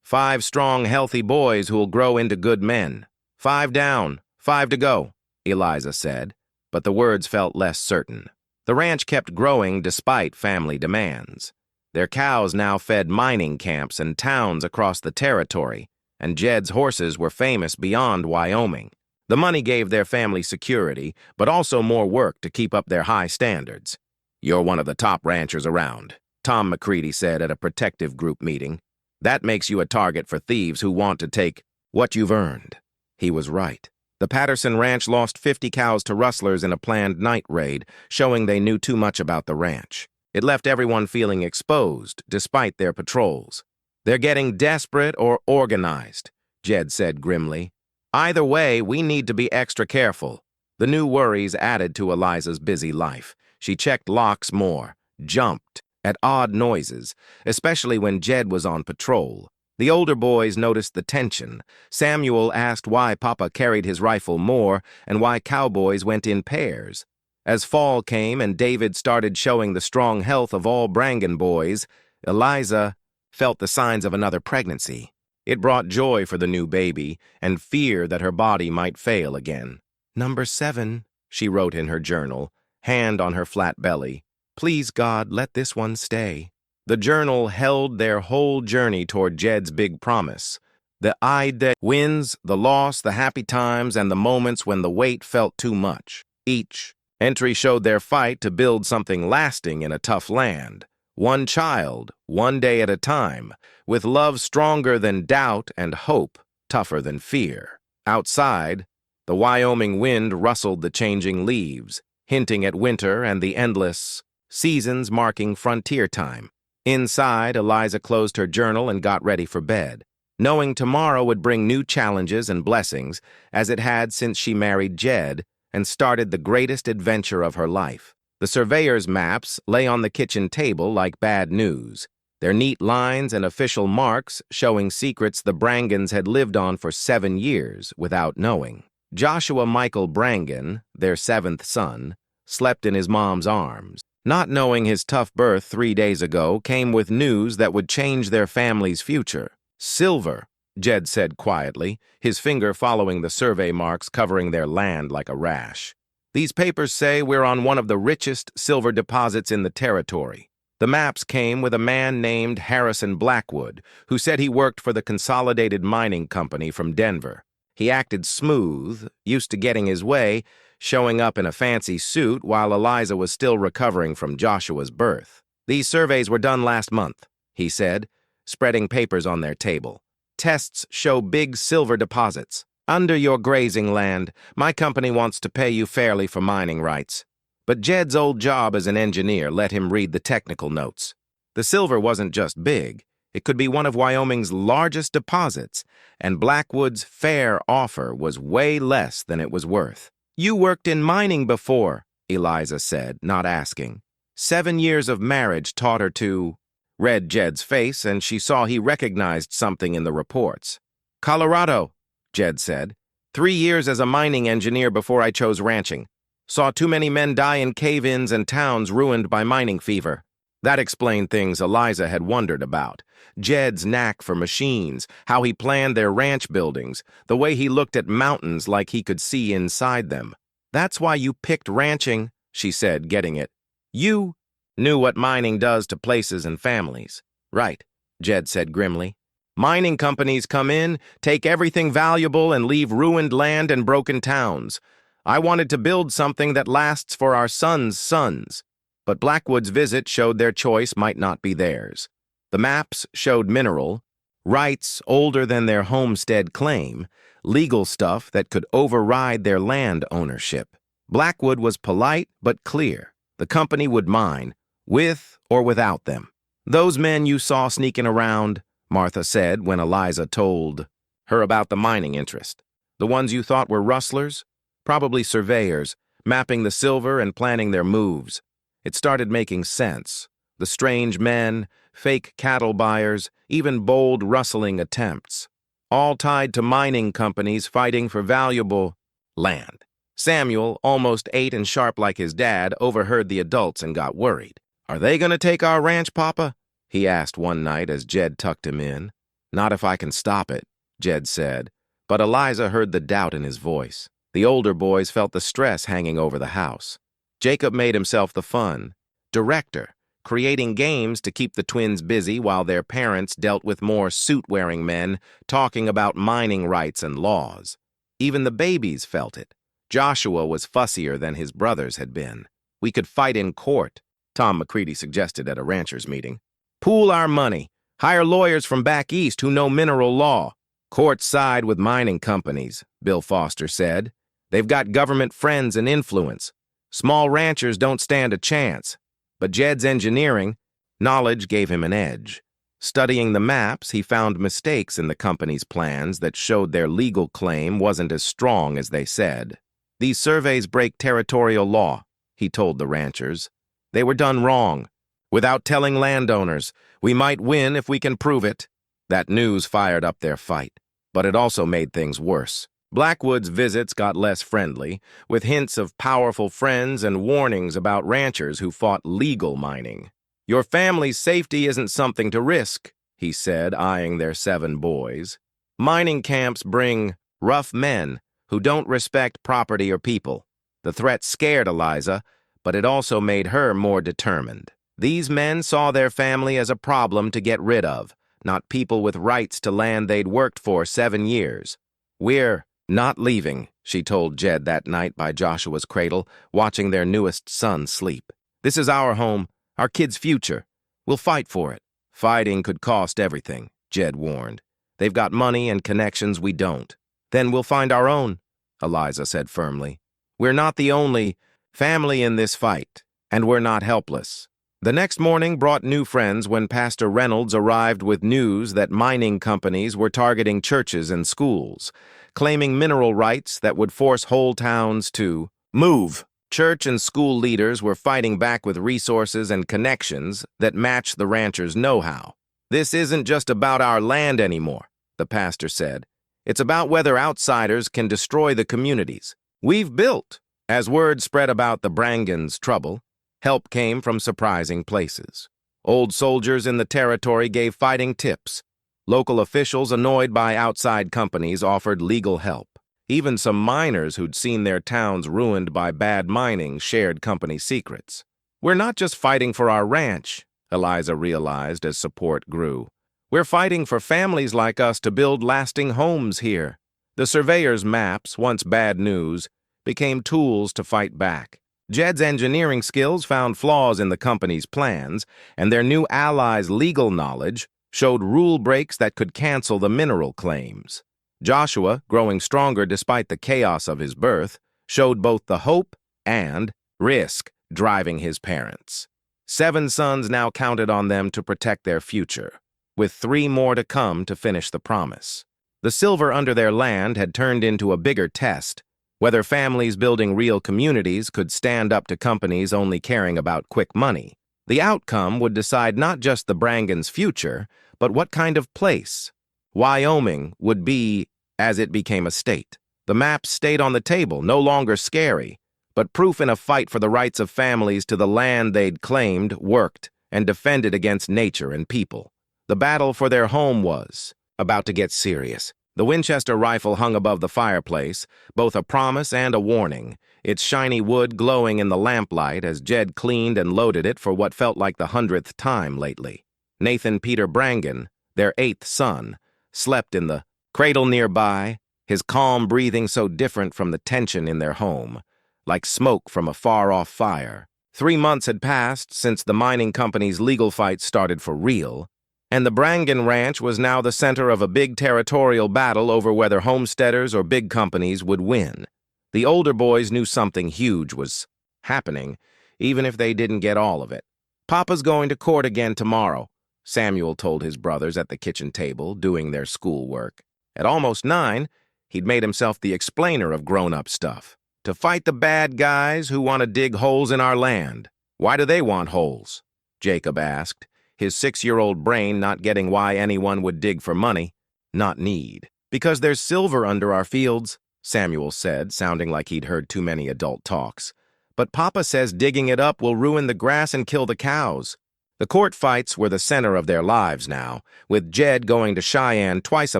Speaker 1: 5 strong, healthy boys who'll grow into good men. 5 down, 5 to go, Eliza said, but the words felt less certain. The ranch kept growing despite family demands. Their cows now fed mining camps and towns across the territory, and Jed's horses were famous beyond Wyoming. The money gave their family security, but also more work to keep up their high standards. "You're one of the top ranchers around," Tom McCready said at a protective group meeting. "That makes you a target for thieves who want to take what you've earned." He was right. The Patterson Ranch lost 50 cows to rustlers in a planned night raid, showing they knew too much about the ranch. It left everyone feeling exposed, despite their patrols. "They're getting desperate or organized," Jed said grimly. "Either way, we need to be extra careful." The new worries added to Eliza's busy life. She checked locks more, jumped at odd noises, especially when Jed was on patrol. The older boys noticed the tension. Samuel asked why Papa carried his rifle more and why cowboys went in pairs. As fall came and David started showing the strong health of all Brangan boys, Eliza felt the signs of another pregnancy. It brought joy for the new baby and fear that her body might fail again. "Number 7, she wrote in her journal, hand on her flat belly. "Please, God, let this one stay." The journal held their whole journey toward Jed's big promise. The the wins, the loss, the happy times, and the moments when the weight felt too much. Each entry showed their fight to build something lasting in a tough land. One child, one day at a time, with love stronger than doubt and hope tougher than fear. Outside, the Wyoming wind rustled the changing leaves, hinting at winter and the endless seasons marking frontier time. Inside, Eliza closed her journal and got ready for bed, knowing tomorrow would bring new challenges and blessings, as it had since she married Jed and started the greatest adventure of her life. The surveyor's maps lay on the kitchen table like bad news, their neat lines and official marks showing secrets the Brangans had lived on for 7 years without knowing. Joshua Michael Brangan, their 7th son, slept in his mom's arms. Not knowing his tough birth 3 days ago came with news that would change their family's future. "Silver," Jed said quietly, his finger following the survey marks covering their land like a rash. "These papers say we're on one of the richest silver deposits in the territory." The maps came with a man named Harrison Blackwood, who said he worked for the Consolidated Mining Company from Denver. He acted smooth, used to getting his way, showing up in a fancy suit while Eliza was still recovering from Joshua's birth. "These surveys were done last month," he said, spreading papers on their table. "Tests show big silver deposits. Under your grazing land, my company wants to pay you fairly for mining rights." But Jed's old job as an engineer let him read the technical notes. The silver wasn't just big. It could be one of Wyoming's largest deposits, and Blackwood's fair offer was way less than it was worth. "You worked in mining before," Eliza said, not asking. 7 years of marriage taught her to... Read Jed's face, and she saw he recognized something in the reports. Colorado, Jed said. 3 years as a mining engineer before I chose ranching. Saw too many men die in cave-ins and towns ruined by mining fever. That explained things Eliza had wondered about. Jed's knack for machines, how he planned their ranch buildings, the way he looked at mountains like he could see inside them. That's why you picked ranching, she said, getting it. You knew what mining does to places and families. Right, Jed said grimly. Mining companies come in, take everything valuable, and leave ruined land and broken towns. I wanted to build something that lasts for our sons' sons. But Blackwood's visit showed their choice might not be theirs. The maps showed mineral, rights older than their homestead claim, legal stuff that could override their land ownership. Blackwood was polite but clear. The company would mine, with or without them. Those men you saw sneaking around, Martha said when Eliza told her about the mining interest. The ones you thought were rustlers? Probably surveyors, mapping the silver and planning their moves. It started making sense. The strange men, fake cattle buyers, even bold rustling attempts. All tied to mining companies fighting for valuable land. Samuel, almost 8 and sharp like his dad, overheard the adults and got worried. Are they going to take our ranch, Papa? He asked one night as Jed tucked him in. Not if I can stop it, Jed said. But Eliza heard the doubt in his voice. The older boys felt the stress hanging over the house. Jacob made himself the fun director, creating games to keep the twins busy while their parents dealt with more suit-wearing men talking about mining rights and laws. Even the babies felt it. Joshua was fussier than his brothers had been. We could fight in court, Tom McCready suggested at a ranchers' meeting. Pool our money. Hire lawyers from back east who know mineral law. Courts side with mining companies, Bill Foster said. They've got government friends and influence. Small ranchers don't stand a chance. But Jed's engineering knowledge gave him an edge. Studying the maps, he found mistakes in the company's plans that showed their legal claim wasn't as strong as they said. These surveys break territorial law, he told the ranchers. They were done wrong. Without telling landowners, we might win if we can prove it. That news fired up their fight, but it also made things worse. Blackwood's visits got less friendly, with hints of powerful friends and warnings about ranchers who fought legal mining. Your family's safety isn't something to risk, he said, eyeing their 7 boys. Mining camps bring rough men who don't respect property or people. The threat scared Eliza, but it also made her more determined. These men saw their family as a problem to get rid of, not people with rights to land they'd worked for 7 years. We're not leaving, she told Jed that night by Joshua's cradle, watching their newest son sleep. This is our home, our kids' future. We'll fight for it. Fighting could cost everything, Jed warned. They've got money and connections we don't. Then we'll find our own, Eliza said firmly. We're not the only family in this fight, and we're not helpless. The next morning brought new friends when Pastor Reynolds arrived with news that mining companies were targeting churches and schools, claiming mineral rights that would force whole towns to move. Church and school leaders were fighting back with resources and connections that matched the ranchers' know-how. This isn't just about our land anymore, the pastor said. It's about whether outsiders can destroy the communities we've built. As word spread about the Brangans' trouble, help came from surprising places. Old soldiers in the territory gave fighting tips. Local officials, annoyed by outside companies, offered legal help. Even some miners who'd seen their towns ruined by bad mining shared company secrets. We're not just fighting for our ranch, Eliza realized as support grew. We're fighting for families like us to build lasting homes here. The surveyor's maps, once bad news, became tools to fight back. Jed's engineering skills found flaws in the company's plans, and their new allies' legal knowledge showed rule breaks that could cancel the mineral claims. Joshua, growing stronger despite the chaos of his birth, showed both the hope and risk driving his parents. 7 sons now counted on them to protect their future, with 3 more to come to finish the promise. The silver under their land had turned into a bigger test, whether families building real communities could stand up to companies only caring about quick money. The outcome would decide not just the Brangans' future, but what kind of place Wyoming would be as it became a state. The map stayed on the table, no longer scary, but proof in a fight for the rights of families to the land they'd claimed, worked, and defended against nature and people. The battle for their home was about to get serious. The Winchester rifle hung above the fireplace, both a promise and a warning, its shiny wood glowing in the lamplight as Jed cleaned and loaded it for what felt like the 100th time lately. Nathan Peter Brangan, their 8th son, slept in the cradle nearby, his calm breathing so different from the tension in their home, like smoke from a far-off fire. 3 months had passed since the mining company's legal fight started for real, and the Brangan Ranch was now the center of a big territorial battle over whether homesteaders or big companies would win. The older boys knew something huge was happening, even if they didn't get all of it. "Papa's going to court again tomorrow," Samuel told his brothers at the kitchen table, doing their schoolwork. At almost 9, he'd made himself the explainer of grown-up stuff. "To fight the bad guys who want to dig holes in our land." "Why do they want holes?" Jacob asked, his 6-year-old brain not getting why anyone would dig for money, not need. "Because there's silver under our fields," Samuel said, sounding like he'd heard too many adult talks. "But Papa says digging it up will ruin the grass and kill the cows." The court fights were the center of their lives now, with Jed going to Cheyenne twice a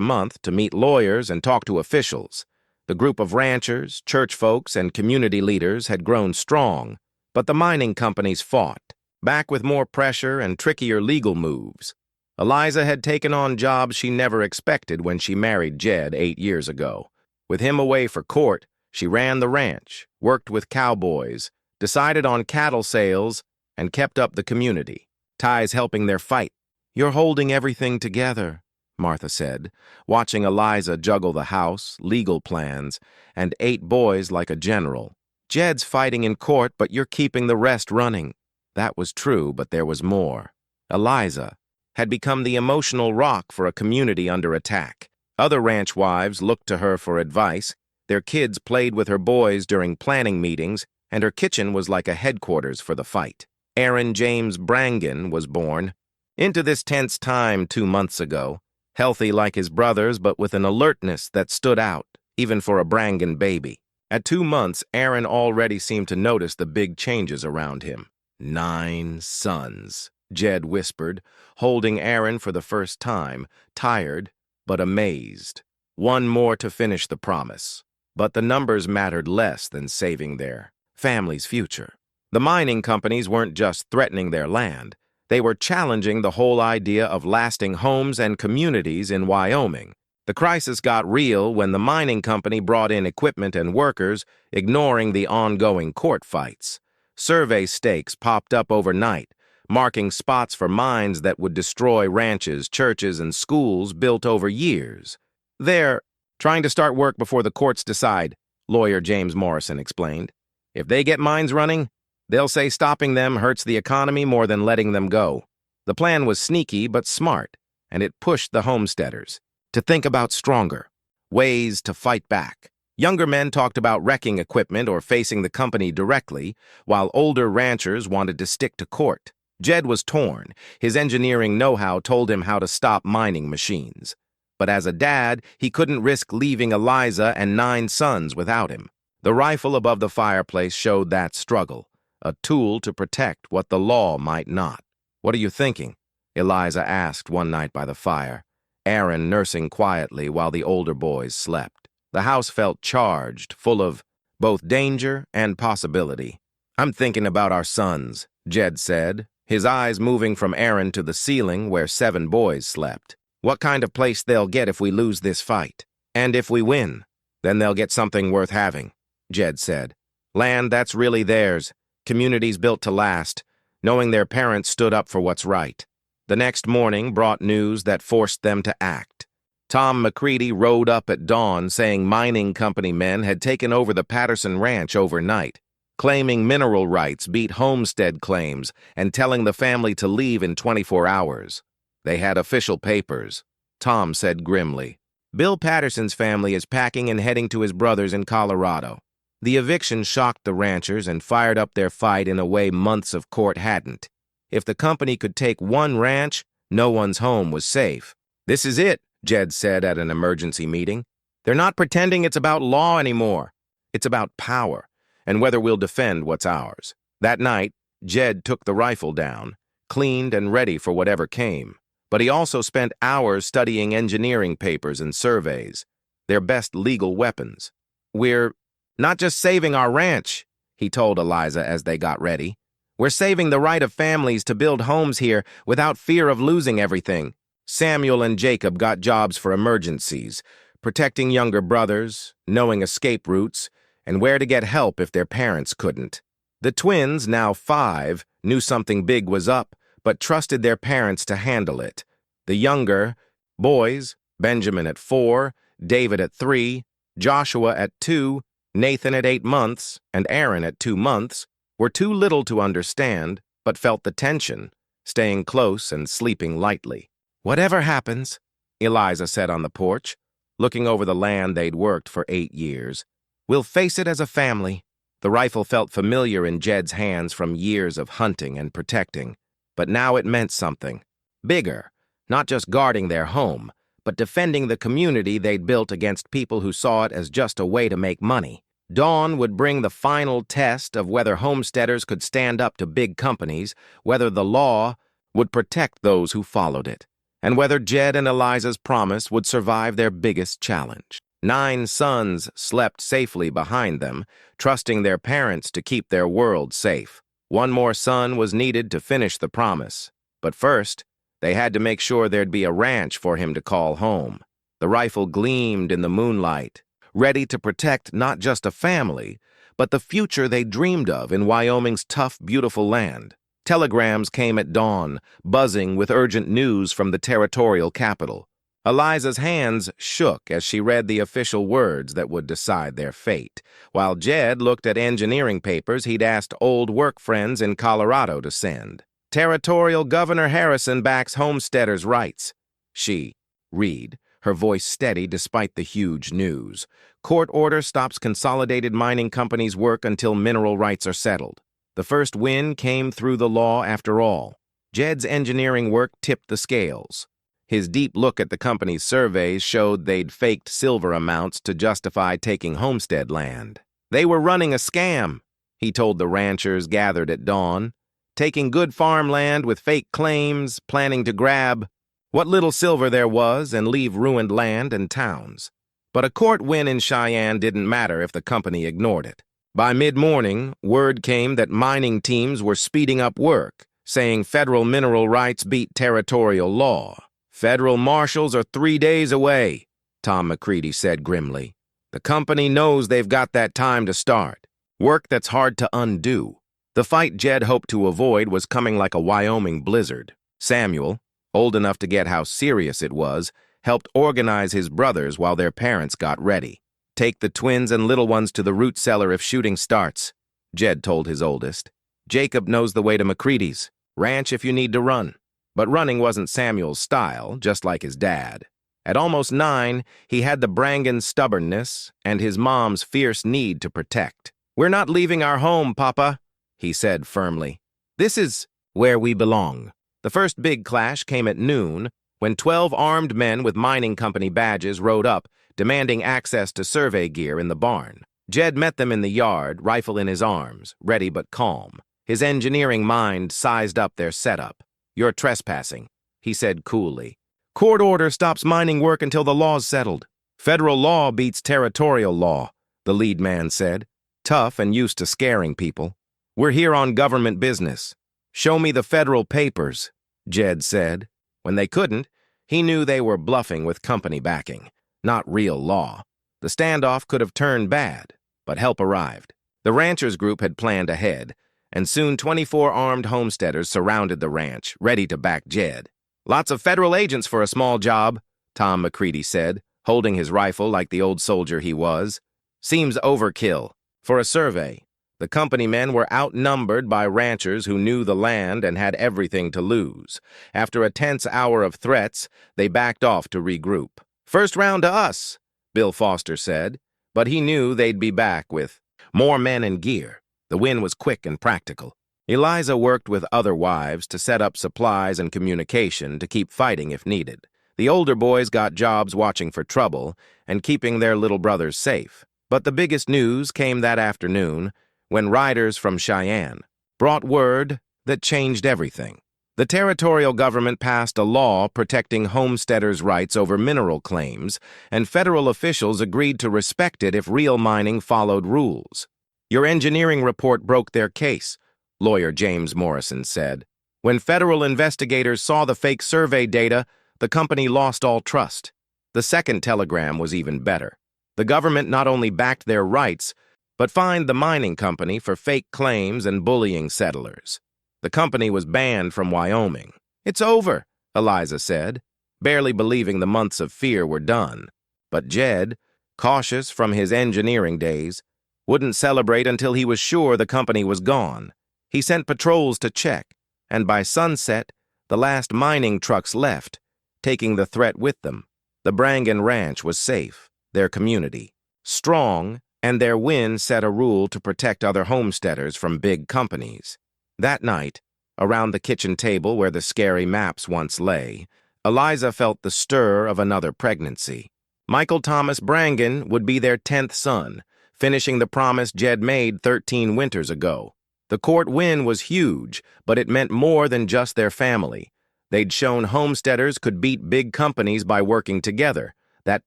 Speaker 1: month to meet lawyers and talk to officials. The group of ranchers, church folks, and community leaders had grown strong, but the mining companies fought, back with more pressure and trickier legal moves. Eliza had taken on jobs she never expected when she married Jed 8 years ago. With him away for court, she ran the ranch, worked with cowboys, decided on cattle sales, and kept up the community, ties helping their fight. "You're holding everything together," Martha said, watching Eliza juggle the house, legal plans, and 8 boys like a general. "Jed's fighting in court, but you're keeping the rest running." That was true, but there was more. Eliza had become the emotional rock for a community under attack. Other ranch wives looked to her for advice, their kids played with her boys during planning meetings, and her kitchen was like a headquarters for the fight. Aaron James Brangan was born into this tense time 2 months ago, healthy like his brothers but with an alertness that stood out, even for a Brangan baby. At 2 months, Aaron already seemed to notice the big changes around him. 9 sons, Jed whispered, holding Aaron for the first time, tired but amazed. 1 more to finish the promise. But the numbers mattered less than saving their family's future. The mining companies weren't just threatening their land. They were challenging the whole idea of lasting homes and communities in Wyoming. The crisis got real when the mining company brought in equipment and workers, ignoring the ongoing court fights. Survey stakes popped up overnight, marking spots for mines that would destroy ranches, churches, and schools built over years. "They're trying to start work before the courts decide," lawyer James Morrison explained. "If they get mines running, they'll say stopping them hurts the economy more than letting them go." The plan was sneaky but smart, and it pushed the homesteaders to think about stronger ways to fight back. Younger men talked about wrecking equipment or facing the company directly, while older ranchers wanted to stick to court. Jed was torn. His engineering know-how told him how to stop mining machines. But as a dad, he couldn't risk leaving Eliza and 9 sons without him. The rifle above the fireplace showed that struggle, a tool to protect what the law might not. "What are you thinking?" Eliza asked one night by the fire, Aaron nursing quietly while the older boys slept. The house felt charged, full of both danger and possibility. "I'm thinking about our sons," Jed said, his eyes moving from Aaron to the ceiling where 7 boys slept. "What kind of place they'll get if we lose this fight. And if we win, then they'll get something worth having," Jed said. "Land that's really theirs, communities built to last, knowing their parents stood up for what's right." The next morning brought news that forced them to act. Tom McCready rode up at dawn saying mining company men had taken over the Patterson Ranch overnight, claiming mineral rights beat homestead claims and telling the family to leave in 24 hours. They had official papers, Tom said grimly. "Bill Patterson's family is packing and heading to his brother's in Colorado." The eviction shocked the ranchers and fired up their fight in a way months of court hadn't. If the company could take one ranch, no one's home was safe. "This is it," Jed said at an emergency meeting. "They're not pretending it's about law anymore. It's about power, and whether we'll defend what's ours." That night, Jed took the rifle down, cleaned and ready for whatever came. But he also spent hours studying engineering papers and surveys, their best legal weapons. "We're not just saving our ranch," he told Eliza as they got ready. "We're saving the right of families to build homes here without fear of losing everything." Samuel and Jacob got jobs for emergencies, protecting younger brothers, knowing escape routes, and where to get help if their parents couldn't. The twins, now 5, knew something big was up, but trusted their parents to handle it. The younger boys, Benjamin at 4, David at 3, Joshua at 2, Nathan at 8 months, and Aaron at 2 months, were too little to understand, but felt the tension, staying close and sleeping lightly. "Whatever happens," Eliza said on the porch, looking over the land they'd worked for 8 years, "we'll face it as a family." The rifle felt familiar in Jed's hands from years of hunting and protecting, but now it meant something bigger, not just guarding their home, but defending the community they'd built against people who saw it as just a way to make money. Dawn would bring the final test of whether homesteaders could stand up to big companies, whether the law would protect those who followed it, and whether Jed and Eliza's promise would survive their biggest challenge. 9 sons slept safely behind them, trusting their parents to keep their world safe. One more son was needed to finish the promise, but first, they had to make sure there'd be a ranch for him to call home. The rifle gleamed in the moonlight, ready to protect not just a family, but the future they dreamed of in Wyoming's tough, beautiful land. Telegrams came at dawn, buzzing with urgent news from the territorial capital. Eliza's hands shook as she read the official words that would decide their fate, while Jed looked at engineering papers he'd asked old work friends in Colorado to send. "Territorial Governor Harrison backs homesteaders' rights." She read, her voice steady despite the huge news. "Court order stops Consolidated Mining Company's work until mineral rights are settled." The first win came through the law after all. Jed's engineering work tipped the scales. His deep look at the company's surveys showed they'd faked silver amounts to justify taking homestead land. They were running a scam, he told the ranchers gathered at dawn, taking good farmland with fake claims, planning to grab what little silver there was and leave ruined land and towns. But a court win in Cheyenne didn't matter if the company ignored it. By mid-morning, word came that mining teams were speeding up work, saying federal mineral rights beat territorial law. "Federal marshals are 3 days away," Tom McCready said grimly. "The company knows they've got that time to start. Work that's hard to undo." The fight Jed hoped to avoid was coming like a Wyoming blizzard. Samuel, old enough to get how serious it was, helped organize his brothers while their parents got ready. "Take the twins and little ones to the root cellar if shooting starts," Jed told his oldest. "Jacob knows the way to McCready's. Ranch if you need to run." But running wasn't Samuel's style, just like his dad. At almost 9, he had the Brangan stubbornness and his mom's fierce need to protect. "We're not leaving our home, Papa," he said firmly. "This is where we belong." The first big clash came at noon, when 12 armed men with mining company badges rode up, demanding access to survey gear in the barn. Jed met them in the yard, rifle in his arms, ready but calm. His engineering mind sized up their setup. "You're trespassing," he said coolly. "Court order stops mining work until the law's settled." "Federal law beats territorial law," the lead man said, tough and used to scaring people. "We're here on government business." "Show me the federal papers," Jed said. When they couldn't, he knew they were bluffing with company backing, not real law. The standoff could have turned bad, but help arrived. The ranchers group had planned ahead, and soon 24 armed homesteaders surrounded the ranch, ready to back Jed. "Lots of federal agents for a small job," Tom McCready said, holding his rifle like the old soldier he was. "Seems overkill." For a survey, the company men were outnumbered by ranchers who knew the land and had everything to lose. After a tense hour of threats, they backed off to regroup. "First round to us," Bill Foster said, but he knew they'd be back with More men and gear. The win was quick and practical. Eliza worked with other wives to set up supplies and communication to keep fighting if needed. The older boys got jobs watching for trouble and keeping their little brothers safe. But the biggest news came that afternoon when riders from Cheyenne brought word that changed everything. The territorial government passed a law protecting homesteaders' rights over mineral claims, and federal officials agreed to respect it if real mining followed rules. "Your engineering report broke their case," lawyer James Morrison said. "When federal investigators saw the fake survey data, the company lost all trust." The second telegram was even better. The government not only backed their rights, but fined the mining company for fake claims and bullying settlers. The company was banned from Wyoming. "It's over," Eliza said, barely believing the months of fear were done. But Jed, cautious from his engineering days, wouldn't celebrate until he was sure the company was gone. He sent patrols to check, and by sunset, the last mining trucks left, taking the threat with them. The Brangan Ranch was safe, their community strong, and their win set a rule to protect other homesteaders from big companies. That night, around the kitchen table where the scary maps once lay, Eliza felt the stir of another pregnancy. Michael Thomas Brangan would be their 10th son, finishing the promise Jed made 13 winters ago. The court win was huge, but it meant more than just their family. They'd shown homesteaders could beat big companies by working together, that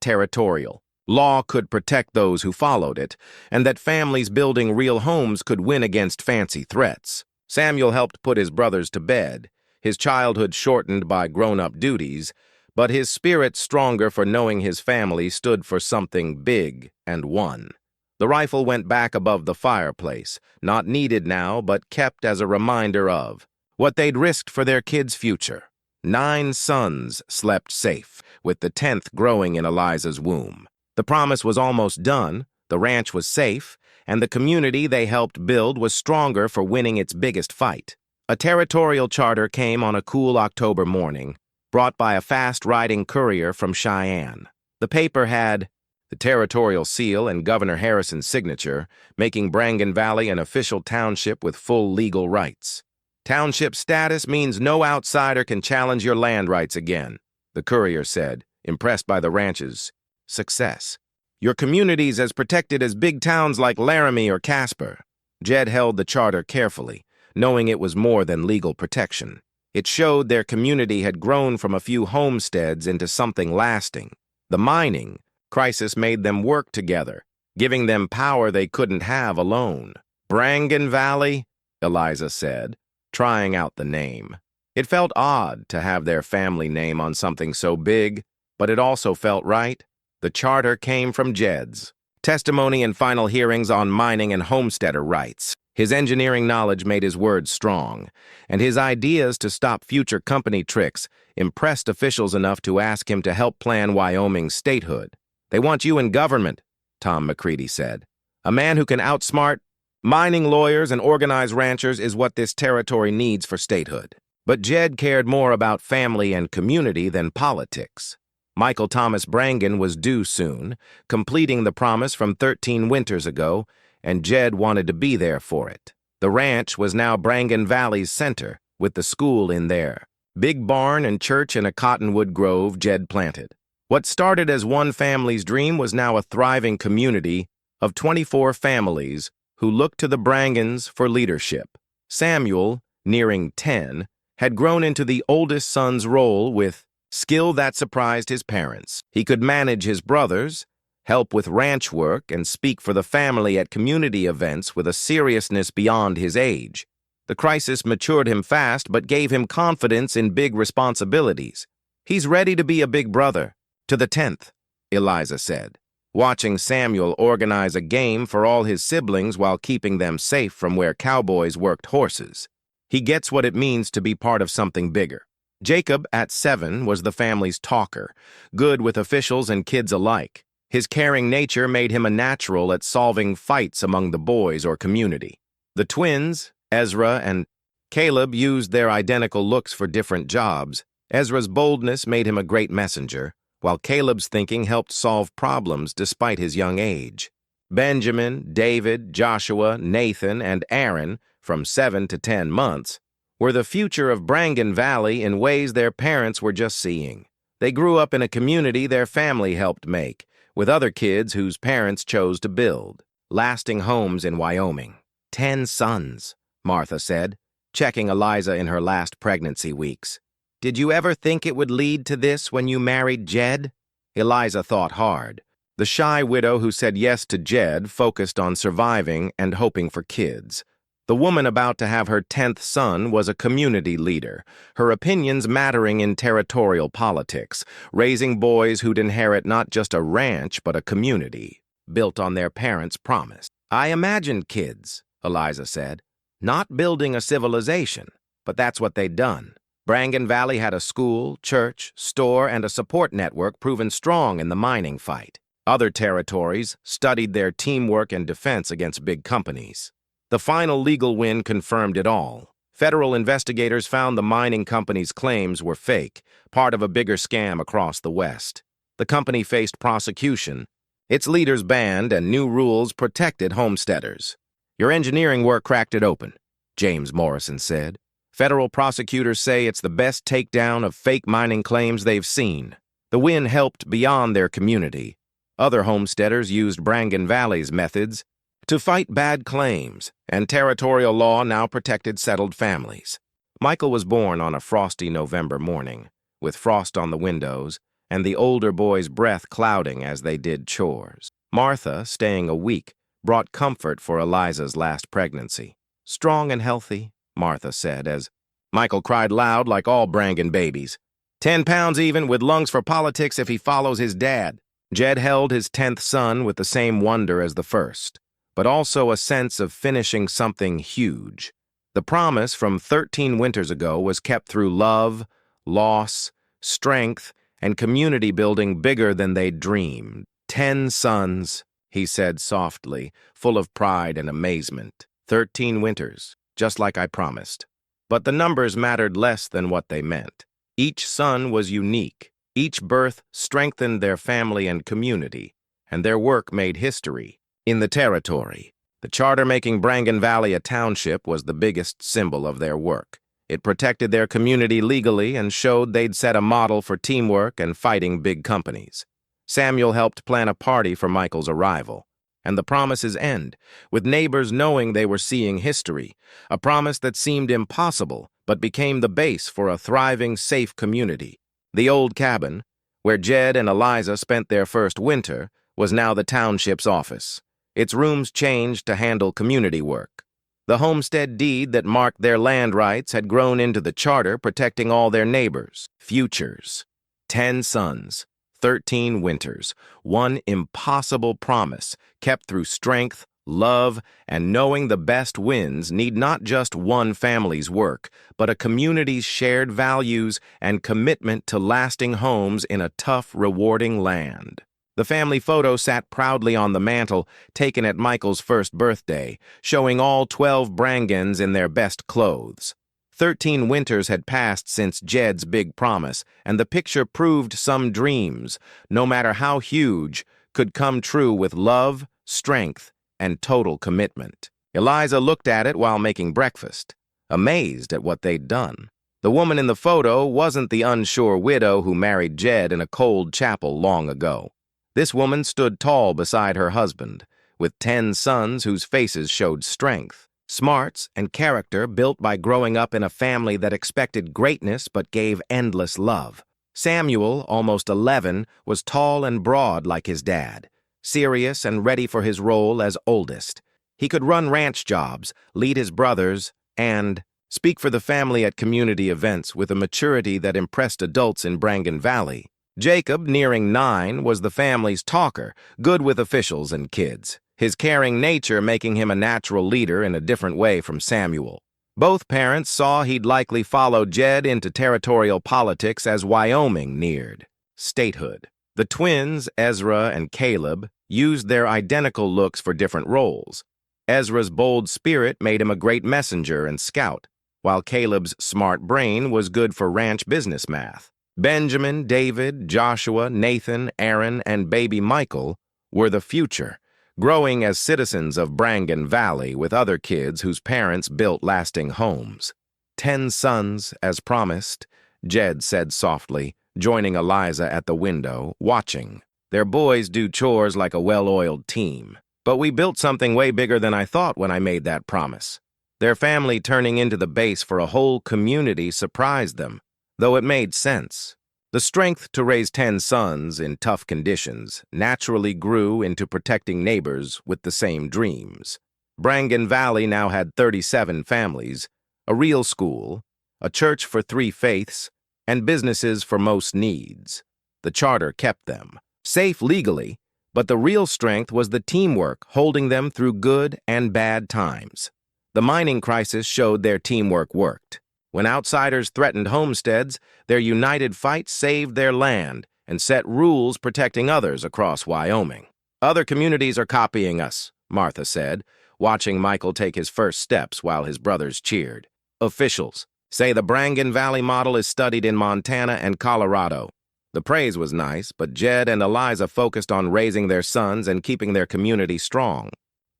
Speaker 1: territorial law could protect those who followed it, and that families building real homes could win against fancy threats. Samuel helped put his brothers to bed, his childhood shortened by grown-up duties, but his spirit stronger for knowing his family stood for something big and won. The rifle went back above the fireplace, not needed now, but kept as a reminder of what they'd risked for their kids' future. 9 sons slept safe, with the 10th growing in Eliza's womb. The promise was almost done, the ranch was safe, and the community they helped build was stronger for winning its biggest fight. A territorial charter came on a cool October morning, brought by a fast-riding courier from Cheyenne. The paper had the territorial seal and Governor Harrison's signature, making Brangan Valley an official township with full legal rights. "Township status means no outsider can challenge your land rights again," the courier said, impressed by the ranch's success. "Your community's as protected as big towns like Laramie or Casper." Jed held the charter carefully, knowing it was more than legal protection. It showed their community had grown from a few homesteads into something lasting. The mining crisis made them work together, giving them power they couldn't have alone. "Brangan Valley," Eliza said, trying out the name. It felt odd to have their family name on something so big, but it also felt right. The charter came from Jed's testimony and final hearings on mining and homesteader rights. His engineering knowledge made his words strong, and his ideas to stop future company tricks impressed officials enough to ask him to help plan Wyoming's statehood. "They want you in government," Tom McCready said. "A man who can outsmart mining lawyers and organize ranchers is what this territory needs for statehood." But Jed cared more about family and community than politics. Michael Thomas Brangan was due soon, completing the promise from 13 winters ago, and Jed wanted to be there for it. The ranch was now Brangan Valley's center, with the school in there. Big barn and church in a cottonwood grove Jed planted. What started as one family's dream was now a thriving community of 24 families who looked to the Brangans for leadership. Samuel, nearing 10, had grown into the oldest son's role with skill that surprised his parents. He could manage his brothers, help with ranch work, and speak for the family at community events with a seriousness beyond his age. The crisis matured him fast, but gave him confidence in big responsibilities. "He's ready to be a big brother, to the 10th, Eliza said, watching Samuel organize a game for all his siblings while keeping them safe from where cowboys worked horses. "He gets what it means to be part of something bigger." Jacob, at 7, was the family's talker, good with officials and kids alike. His caring nature made him a natural at solving fights among the boys or community. The twins, Ezra and Caleb, used their identical looks for different jobs. Ezra's boldness made him a great messenger, while Caleb's thinking helped solve problems despite his young age. Benjamin, David, Joshua, Nathan, and Aaron, from 7 to 10 months, were the future of Brangan Valley in ways their parents were just seeing. They grew up in a community their family helped make, with other kids whose parents chose to build. Lasting homes in Wyoming. 10 sons, Martha said, checking Eliza in her last pregnancy weeks. Did you ever think it would lead to this when you married Jed? Eliza thought hard. The shy widow who said yes to Jed focused on surviving and hoping for kids. The woman about to have her 10th son was a community leader, her opinions mattering in territorial politics, raising boys who'd inherit not just a ranch but a community, built on their parents' promise. I imagined kids, Eliza said, not building a civilization, but that's what they'd done. Brangan Valley had a school, church, store, and a support network proven strong in the mining fight. Other territories studied their teamwork and defense against big companies. The final legal win confirmed it all. Federal investigators found the mining company's claims were fake, part of a bigger scam across the West. The company faced prosecution. Its leaders banned, and new rules protected homesteaders. Your engineering work cracked it open, James Morrison said. Federal prosecutors say it's the best takedown of fake mining claims they've seen. The win helped beyond their community. Other homesteaders used Brangan Valley's methods to fight bad claims, and territorial law now protected settled families. Michael was born on a frosty November morning, with frost on the windows and the older boy's breath clouding as they did chores. Martha, staying a week, brought comfort for Eliza's last pregnancy. Strong and healthy, Martha said, as Michael cried loud like all Brangan babies. 10 pounds even, with lungs for politics if he follows his dad. Jed held his 10th son with the same wonder as the first, but also a sense of finishing something huge. The promise from 13 winters ago was kept through love, loss, strength, and community building bigger than they'd dreamed. 10 sons, he said softly, full of pride and amazement. 13 winters, just like I promised. But the numbers mattered less than what they meant. Each son was unique. Each birth strengthened their family and community, and their work made history. In the territory, the charter making Brangan Valley a township was the biggest symbol of their work. It protected their community legally and showed they'd set a model for teamwork and fighting big companies. Samuel helped plan a party for Michael's arrival, and the promises end, with neighbors knowing they were seeing history, a promise that seemed impossible but became the base for a thriving, safe community. The old cabin, where Jed and Eliza spent their first winter, was now the township's office. Its rooms changed to handle community work. The homestead deed that marked their land rights had grown into the charter protecting all their neighbors' futures. 10 sons, 13 winters, one impossible promise kept through strength, love, and knowing the best wins need not just one family's work, but a community's shared values and commitment to lasting homes in a tough, rewarding land. The family photo sat proudly on the mantel, taken at Michael's first birthday, showing all 12 Brangans in their best clothes. 13 winters had passed since Jed's big promise, and the picture proved some dreams, no matter how huge, could come true with love, strength, and total commitment. Eliza looked at it while making breakfast, amazed at what they'd done. The woman in the photo wasn't the unsure widow who married Jed in a cold chapel long ago. This woman stood tall beside her husband, with 10 sons whose faces showed strength, smarts, and character built by growing up in a family that expected greatness but gave endless love. Samuel, almost 11, was tall and broad like his dad, serious and ready for his role as oldest. He could run ranch jobs, lead his brothers, and speak for the family at community events with a maturity that impressed adults in Brangan Valley. Jacob, nearing 9, was the family's talker, good with officials and kids, his caring nature making him a natural leader in a different way from Samuel. Both parents saw he'd likely follow Jed into territorial politics as Wyoming neared statehood. The twins, Ezra and Caleb, used their identical looks for different roles. Ezra's bold spirit made him a great messenger and scout, while Caleb's smart brain was good for ranch business math. Benjamin, David, Joshua, Nathan, Aaron, and baby Michael were the future, growing as citizens of Brangan Valley with other kids whose parents built lasting homes. 10 sons, as promised, Jed said softly, joining Eliza at the window, watching. Their boys do chores like a well-oiled team. But we built something way bigger than I thought when I made that promise. Their family turning into the base for a whole community surprised them, though it made sense. The strength to raise 10 sons in tough conditions naturally grew into protecting neighbors with the same dreams. Brangan Valley now had 37 families, a real school, a church for 3 faiths, and businesses for most needs. The charter kept them safe legally, but the real strength was the teamwork holding them through good and bad times. The mining crisis showed their teamwork worked. When outsiders threatened homesteads, their united fight saved their land and set rules protecting others across Wyoming. Other communities are copying us, Martha said, watching Michael take his first steps while his brothers cheered. Officials say the Brangan Valley model is studied in Montana and Colorado. The praise was nice, but Jed and Eliza focused on raising their sons and keeping their community strong.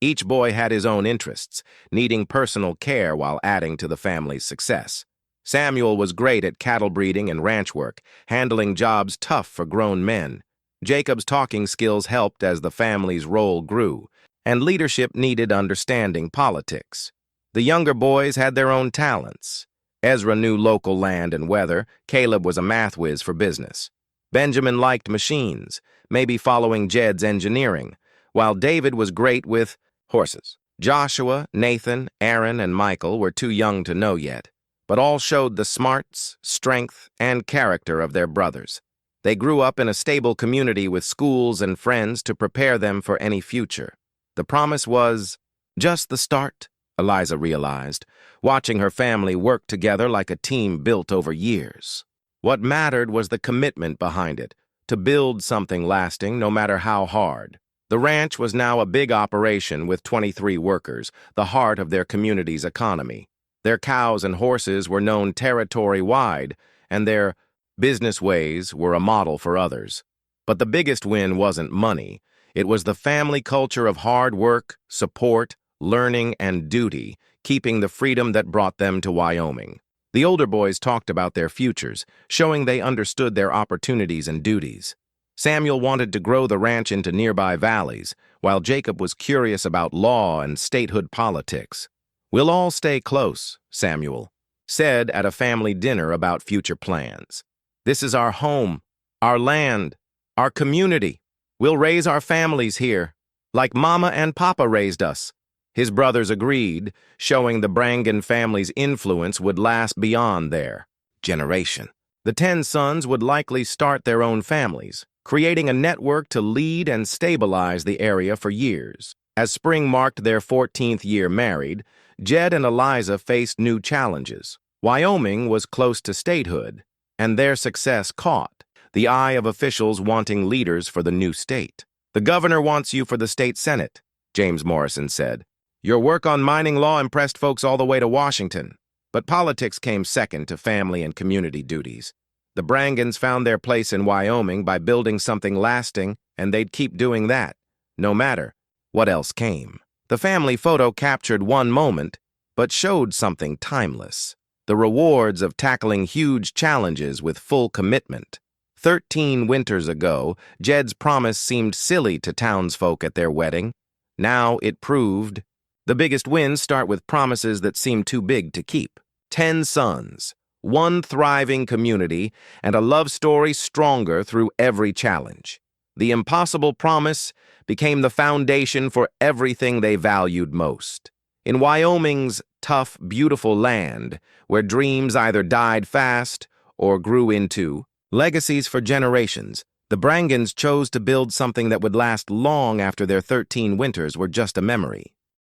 Speaker 1: Each boy had his own interests, needing personal care while adding to the family's success. Samuel was great at cattle breeding and ranch work, handling jobs tough for grown men. Jacob's talking skills helped as the family's role grew, and leadership needed understanding politics. The younger boys had their own talents. Ezra knew local land and weather. Caleb was a math whiz for business. Benjamin liked machines, maybe following Jed's engineering, while David was great with horses. Joshua, Nathan, Aaron, and Michael were too young to know yet, but all showed the smarts, strength, and character of their brothers. They grew up in a stable community with schools and friends to prepare them for any future. The promise was just the start, Eliza realized, watching her family work together like a team built over years. What mattered was the commitment behind it, to build something lasting no matter how hard. The ranch was now a big operation with 23 workers, the heart of their community's economy. Their cows and horses were known territory-wide, and their business ways were a model for others. But the biggest win wasn't money. It was the family culture of hard work, support, learning, and duty, keeping the freedom that brought them to Wyoming. The older boys talked about their futures, showing they understood their opportunities and duties. Samuel wanted to grow the ranch into nearby valleys, while Jacob was curious about law and statehood politics. "We'll all stay close," Samuel said at a family dinner about future plans. "This is our home, our land, our community. We'll raise our families here, like Mama and Papa raised us." His brothers agreed, showing the Brangan family's influence would last beyond their generation. The 10 sons would likely start their own families, creating a network to lead and stabilize the area for years. As spring marked their 14th year married, Jed and Eliza faced new challenges. Wyoming was close to statehood, and their success caught the eye of officials wanting leaders for the new state. "The governor wants you for the state senate," James Morrison said. "Your work on mining law impressed folks all the way to Washington." But politics came second to family and community duties. The Brangans found their place in Wyoming by building something lasting, and they'd keep doing that, no matter what else came. The family photo captured one moment, but showed something timeless: the rewards of tackling huge challenges with full commitment. 13 winters ago, Jed's promise seemed silly to townsfolk at their wedding. Now it proved. The biggest wins start with promises that seem too big to keep. 10 sons, one thriving community, and a love story stronger through every challenge. The impossible promise became the foundation for everything they valued most. In Wyoming's tough, beautiful land, where dreams either died fast or grew into legacies for generations, the Brangans chose to build something that would last long after their 13 winters were just a memory.